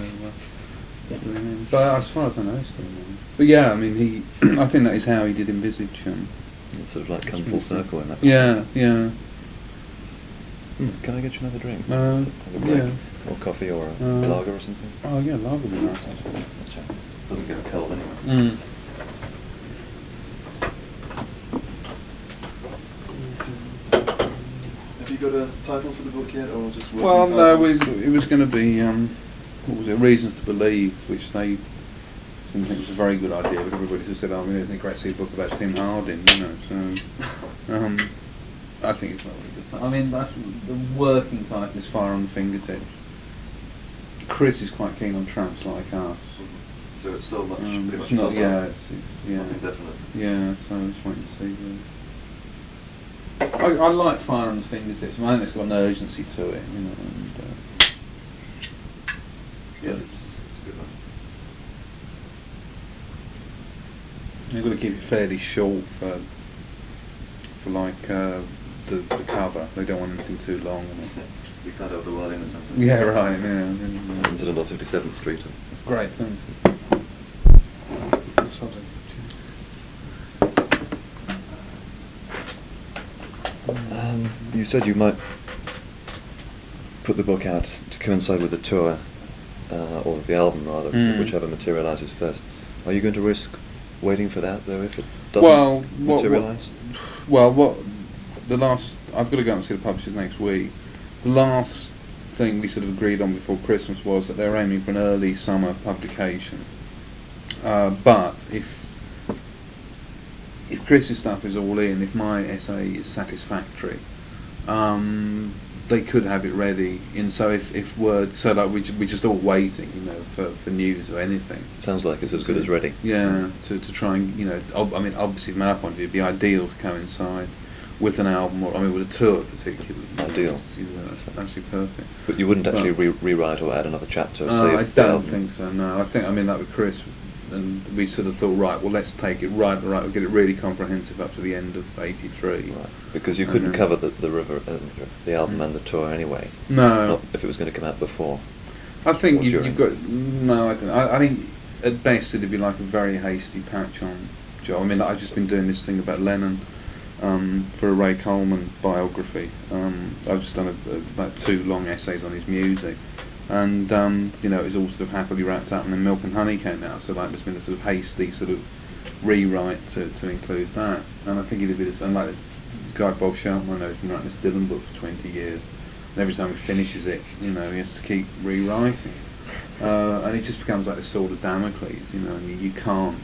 but as far as I know, he's still alive. But yeah, I mean, I think that is how he did envisage. It's sort of like come full circle in that. Yeah, yeah. Can I get you another drink? Yeah. Or coffee, or a lager or something? Oh yeah, lager would be nice. Doesn't get a cold anyway. Have you got a title for the book yet, or just working titles? No, it was going to be what was it? Reasons to Believe, which they didn't think was a very good idea, but everybody just said, "Oh, I mean, isn't it great to see a book about Tim Hardin?" You know, so I think it's not really good. I mean, that's, the working title is Fire on the Fingertips. Chris is quite keen on Tramps Like Us. So it's still much, pretty much it's not, yeah, it's indefinite. Yeah, so I'm just waiting to see. I like Fire on the Fingertips. I think it's got an urgency to it, you know. And, yes, it's a good one. You've got to keep it fairly short for like the cover. They don't want anything too long. We can't have the Welling or something. Yeah, right. Yeah. Incident on 57th Street. Great, thanks. You said you might put the book out to coincide with the tour, or the album rather, whichever materialises first. Are you going to risk waiting for that though if it doesn't materialise? I've got to go and see the publishers next week. The last thing we sort of agreed on before Christmas was that they're aiming for an early summer publication. But if Chris's stuff is all in, if my essay is satisfactory, they could have it ready. And so if word, so like we're just all waiting, you know, for news or anything. Sounds like it's as good as ready. Yeah, to try and, you know, I mean, obviously from our point of view, it'd be ideal to coincide with an album, or I mean, with a tour particularly. Ideal. You know, that's actually perfect. But you wouldn't actually rewrite or add another chapter? I don't think so. No, I think, I mean, like with Chris, and we sort of thought, right, well, let's take it right, we'll get it really comprehensive up to the end of '83. Right, because you couldn't cover the album and the tour anyway. No. Not if it was going to come out before. I think you've got, no, I don't know. I think at best it'd be like a very hasty patch on job. I mean, I've just been doing this thing about Lennon for a Ray Coleman biography. I've just done about 2 long essays on his music. And you know, it was all sort of happily wrapped up, and then Milk and Honey came out. So like, there's been a sort of hasty sort of rewrite to include that. And I think it'd be this, and like this guy Bob Shelton, I know, has been writing this Dylan book for 20 years, and every time he finishes it, you know, he has to keep rewriting, and it just becomes like this sword of Damocles, you know, and you can't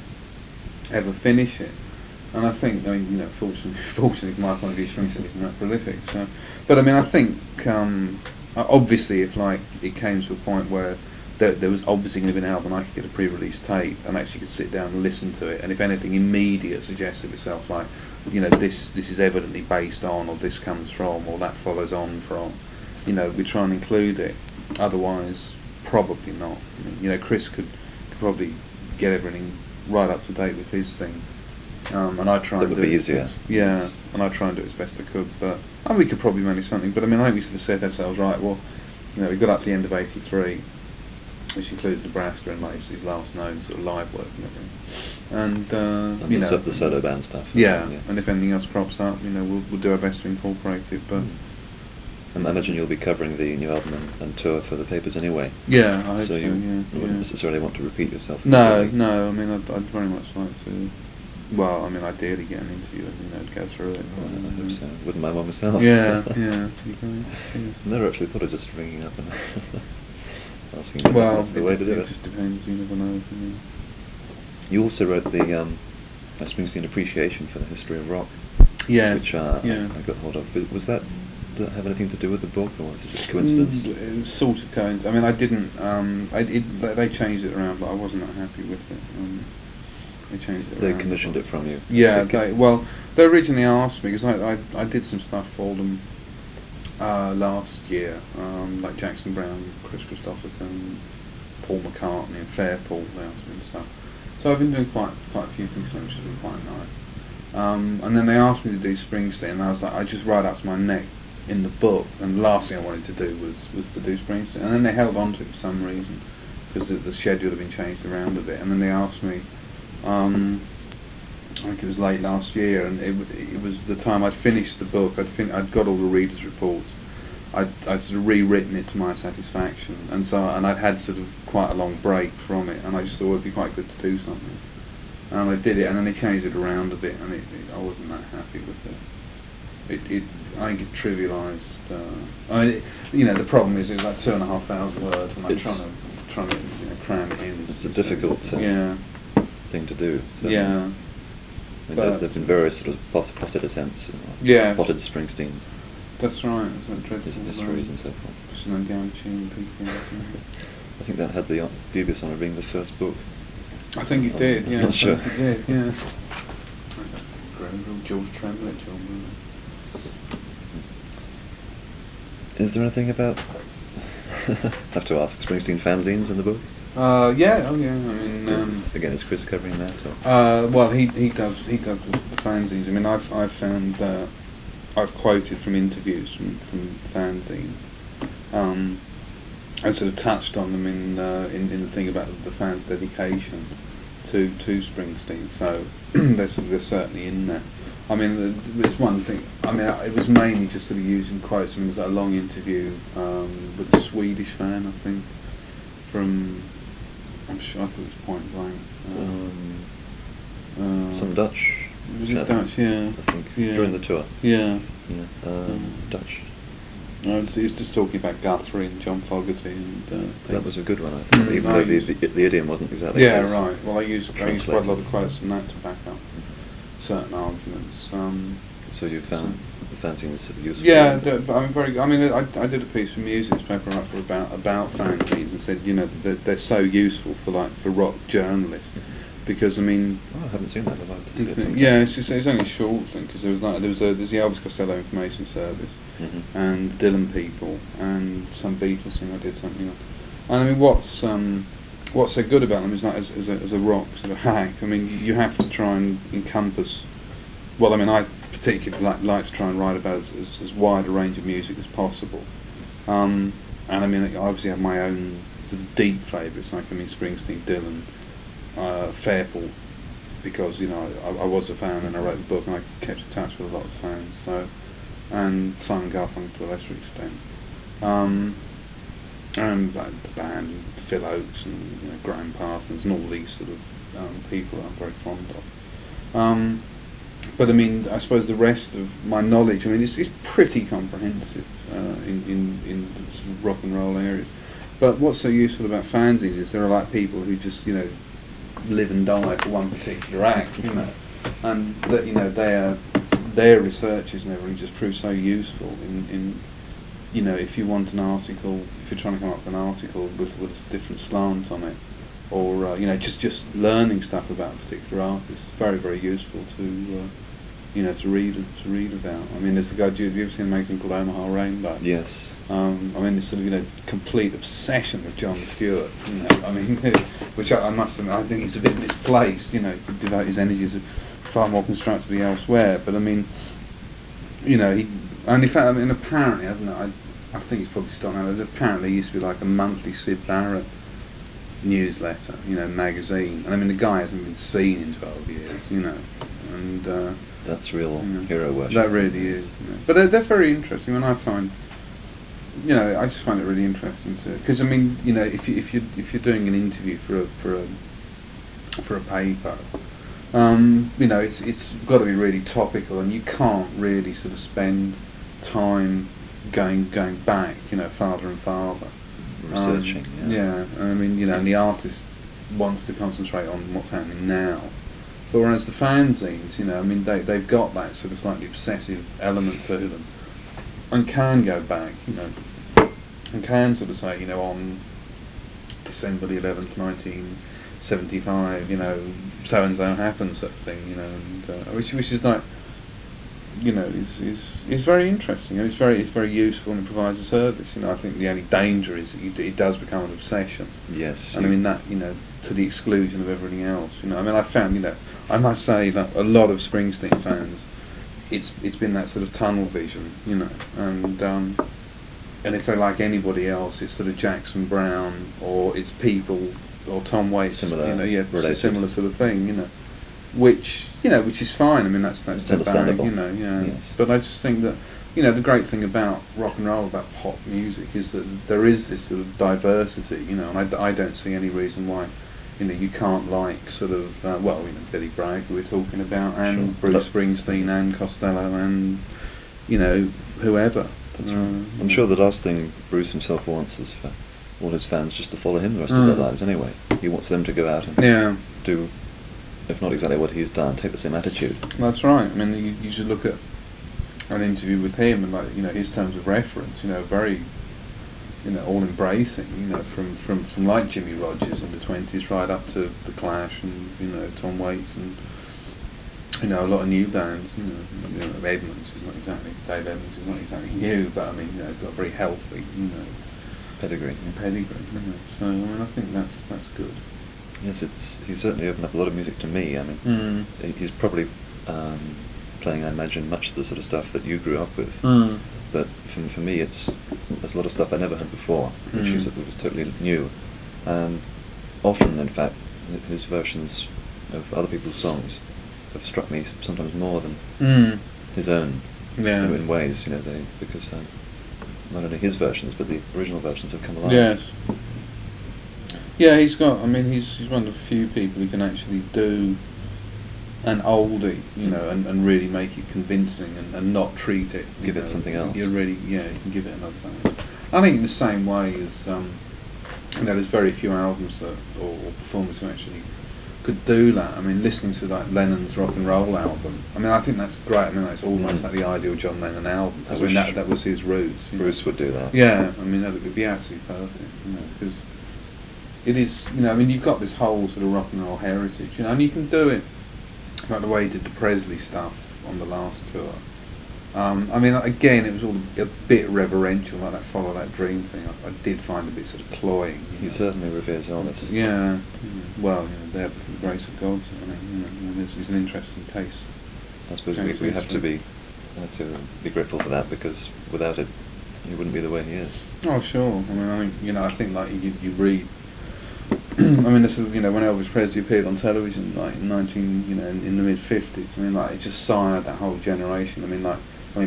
ever finish it. And I think, I mean, you know, fortunately from my point of view, Springsteen isn't that prolific. So, but I mean, I think. Obviously, if like it came to a point where there was obviously going to be an album, I could get a pre-release tape and actually could sit down and listen to it, and if anything immediate suggested itself, like, you know, this is evidently based on, or this comes from, or that follows on from, you know, we try and include it. Otherwise, probably not. I mean, you know, Chris could probably get everything right up to date with his thing. And I try and do it. That would be easier. Yeah, and I try and do it as best I could, but we could probably manage something. But I mean, I think we sort of said ourselves, right, well, you know, we got up to the end of '83, which includes Nebraska and like his last known sort of live work and everything. And you know, the solo band stuff. Yeah, and if anything else crops up, you know, we'll do our best to incorporate it. But and I imagine you'll be covering the new album and tour for the papers anyway. Yeah, I hope so. You wouldn't necessarily want to repeat yourself. No. I mean, I'd very much like to. Well, I mean, ideally get an interview and, you know, go through it. I hope so. Wouldn't mind one myself. Yeah. Never actually thought of just ringing up and asking. Well, that's the way to do it. It just depends. You never know. You also wrote the Springsteen Appreciation for the History of Rock. Yeah. Which I got hold of. Was that? Did that have anything to do with the book, or was it just coincidence? It was sort of coincidence. I mean, I didn't. They changed it around, but I wasn't that happy with it. They changed it. They commissioned it from you. Yeah. They originally asked me, because I did some stuff for them last year, like Jackson Browne, Chris Christopherson, Paul McCartney, and Fairport. They asked me and stuff. So I've been doing quite a few things for them, which has been quite nice. And then they asked me to do Springsteen, and I was like, I just right up to my neck in the book, and the last thing I wanted to do was to do Springsteen. And then they held on to it for some reason, because the schedule had been changed around a bit. And then they asked me. I think it was late last year, and it was the time I'd finished the book. I'd got all the readers' reports. I'd sort of rewritten it to my satisfaction, and I'd had sort of quite a long break from it, and I just thought it'd be quite good to do something. And I did it, and then they changed it around a bit, and I wasn't that happy with it. I think it trivialised. I mean, you know, the problem is it was like 2,500 words, and I'm trying to cram it in. It's a difficult. Thing to do. So yeah. I mean, there've been various sort of potted attempts. Potted Springsteen. That's right. His histories and so forth. I think that had the dubious honour of being the first book. I think it did. Yeah. I'm not sure. It did. Yeah. George Tremblay. Is there anything about? Have to ask Springsteen fanzines in the book. Yeah. I mean, again, is Chris covering that? Well, he does the fanzines. I mean, I've found I've quoted from interviews from fanzines. I sort of touched on them in the thing about the fans' dedication to Springsteen. So they're certainly in there. I mean, it's one thing. I mean, it was mainly just sort of using quotes. I mean, there's a long interview with a Swedish fan, I think, from. I'm sure I thought it was Point Blank. Some Dutch. Was it Dutch? Yeah. I think during the tour. Yeah. Dutch. He was just talking about Guthrie and John Fogerty and. That was a good one, I think. Even though the idiom wasn't exactly. Yeah, right. Well, I used quite a lot of quotes from that to back up certain arguments. So you found the fanzines sort of useful? Yeah, I'm very. I mean, I did a piece for Music newspaper about fanzines and said, you know, they're so useful for rock journalists, because I mean. Oh, I haven't seen that. I'd like to see it sometime. Yeah, it's only a short thing, because there's the Elvis Costello Information Service, and Dylan People, and some Beatles thing I did something on. And I mean, what's so good about them is that as a rock sort of hack, I mean, you have to try and encompass. Well, I mean, I particularly like to try and write about as wide a range of music as possible. And I mean, I obviously have my own sort of deep favourites, like I mean, Springsteen, Dylan, Fairport, because you know I was a fan and I wrote the book and I kept in touch with a lot of fans. So, and Simon Garfunkel to a lesser extent, and the band, Phil Oakes and Graham Parsons and all these sort of people I'm very fond of. But I mean, I suppose the rest of my knowledge, I mean, it's pretty comprehensive in the sort of rock and roll areas. But what's so useful about fanzines is there are like people who just live and die for one particular act, and that their researches and everything just proves so useful in if you want an article, if you're trying to come up with an article with a different slant on it, or just learning stuff about a particular artist, very, very useful to read about. I mean, there's a guy. Have you ever seen a magazine called Omaha Rainbow? Yes. I mean, this sort of complete obsession with John Stewart. I mean, which I must admit, I think it's a bit misplaced. He could devote his energies far more constructively elsewhere. But I mean, and in fact, I mean, apparently, hasn't it? I think it's probably stopped now. But apparently, it used to be like a monthly Syd Barrett newsletter, magazine. And I mean, the guy hasn't been seen in 12 years, and that's real hero worship. That really is. But they're very interesting, and I find, I just find it really interesting because I mean, if you're doing an interview for a paper, it's got to be really topical, and you can't really sort of spend time going back, farther and farther. Researching, I mean, and the artist wants to concentrate on what's happening now. But whereas the fanzines, I mean, they've got that sort of slightly obsessive element to them, and can go back, and can sort of say, on December the 11th, 1975, so and so happened, sort of thing, and which is like, is very interesting, and it's very useful, and it provides a service. I think the only danger is that it does become an obsession. Yes. And I mean that, to the exclusion of everything else. I mean, I found, I must say that a lot of Springsteen fans, it's been that sort of tunnel vision, and if they're like anybody else, it's sort of Jackson Browne, or it's People, or Tom Waits, similar sort of thing, which is fine. I mean, that's their bag, Yes. But I just think that, the great thing about rock and roll, about pop music, is that there is this sort of diversity, and I don't see any reason why, you can't like sort of, Billy Bragg, who we're talking about, and Bruce Springsteen, and Costello, and, whoever. That's right. I'm sure the last thing Bruce himself wants is for all his fans just to follow him the rest of their lives anyway. He wants them to go out and do, if not exactly what he's done, take the same attitude. That's right. I mean, you should look at an interview with him and, like, his terms of reference, very, all embracing, from like Jimmy Rogers in the 20s right up to The Clash and, Tom Waits and, a lot of new bands, Edmonds is not exactly, Dave Edmonds is not exactly new, but I mean, he's got a very healthy, pedigree. So, I mean, I think that's good. Yes, he's certainly opened up a lot of music to me. I mean, he's probably playing, I imagine, much the sort of stuff that you grew up with. But for me, there's a lot of stuff I never heard before, which was totally new. Often, in fact, his versions of other people's songs have struck me sometimes more than his own. In ways, because not only his versions, but the original versions have come alive. Yes. Yeah, he's one of the few people who can actually do an oldie, and really make it convincing and not treat it. Give it something else. You can give it another thing. I think in the same way as, there's very few albums or performers who actually could do that. I mean, listening to like Lennon's rock and roll album. I mean, I think that's great. I mean, it's almost like the ideal John Lennon album. I mean, that was his roots. Bruce would do that. Yeah, I mean, that would be absolutely perfect. Because it is. I mean, you've got this whole sort of rock and roll heritage. And you can do it like the way he did the Presley stuff on the last tour. I mean, again, it was all a bit reverential, like that Follow That Dream thing. I did find a bit sort of cloying. He certainly reveres Elvis. Yeah. Well, there for the grace of God. I mean, it's an interesting case. I suppose we have to be grateful for that, because without it, he wouldn't be the way he is. Oh, sure. I mean, I think like you read. I mean, this is, when Elvis Presley appeared on television, like in in the mid '50s. I mean, like it just sired that whole generation. I mean,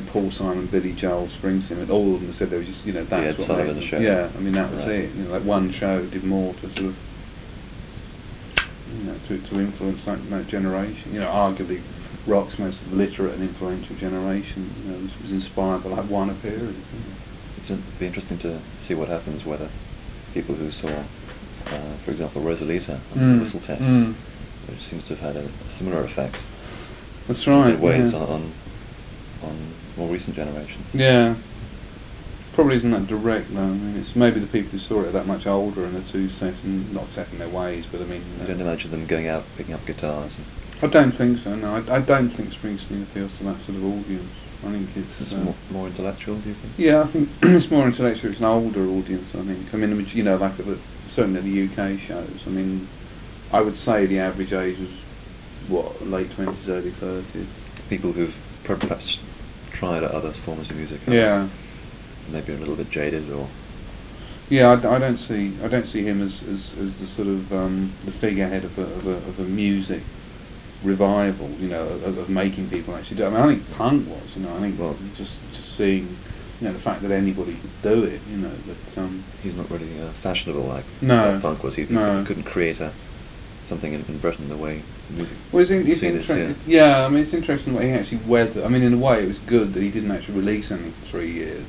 Paul Simon, Billy Joel, Springsteen, and all of them said they were just, that's Ed Sullivan show. Yeah, I mean, that was it. Like one show did more to sort of, to influence that generation. Arguably, rock's most literate and influential generation. Was inspired by like one appearance. It'd be interesting to see what happens, whether people who saw, for example, Rosalita on the Whistle Test, which seems to have had a similar effect. That's right. In ways on more recent generations. Yeah. Probably isn't that direct though. I mean, it's maybe the people who saw it that much older and are too not set in their ways, but I mean... You don't imagine them going out picking up guitars? I don't think so, no. I don't think Springsteen appeals to that sort of audience. I think it's... more intellectual, do you think? Yeah, I think it's more intellectual. It's an older audience, I think. I mean, like certainly at the UK shows, I mean, I would say the average age was, late 20s, early 30s. People who've perhaps tried other forms of music. Yeah. Maybe a little bit jaded, or. Yeah, I don't see him as the sort of the figurehead of a music revival. Of making people actually do it. I mean, I think punk was. I think just seeing. The fact that anybody could do it. That. He's not really fashionable like punk was. He couldn't create something in Britain the way music. Well, it's interesting. Yeah, I mean, it's interesting what he actually weathered. I mean, in a way, it was good that he didn't actually release anything for 3 years,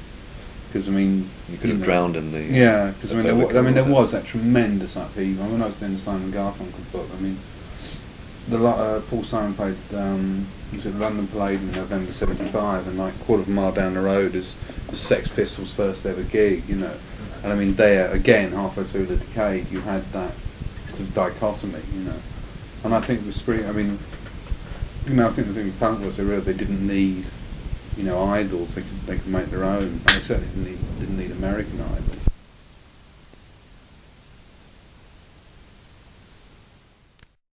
because I mean, you could have drowned in the. Yeah, because there was that tremendous upheaval. When I was doing the Simon Garfunkel book, I mean, Paul Simon played. Was it London Palladium in November '75, and like quarter of a mile down the road is the Sex Pistols' first ever gig. And I mean, there again, halfway through the decade, you had that sort of dichotomy, and I think with Spring, I mean, I think the thing with punk was they realised they didn't need, idols. They could make their own. And they certainly didn't need American idols.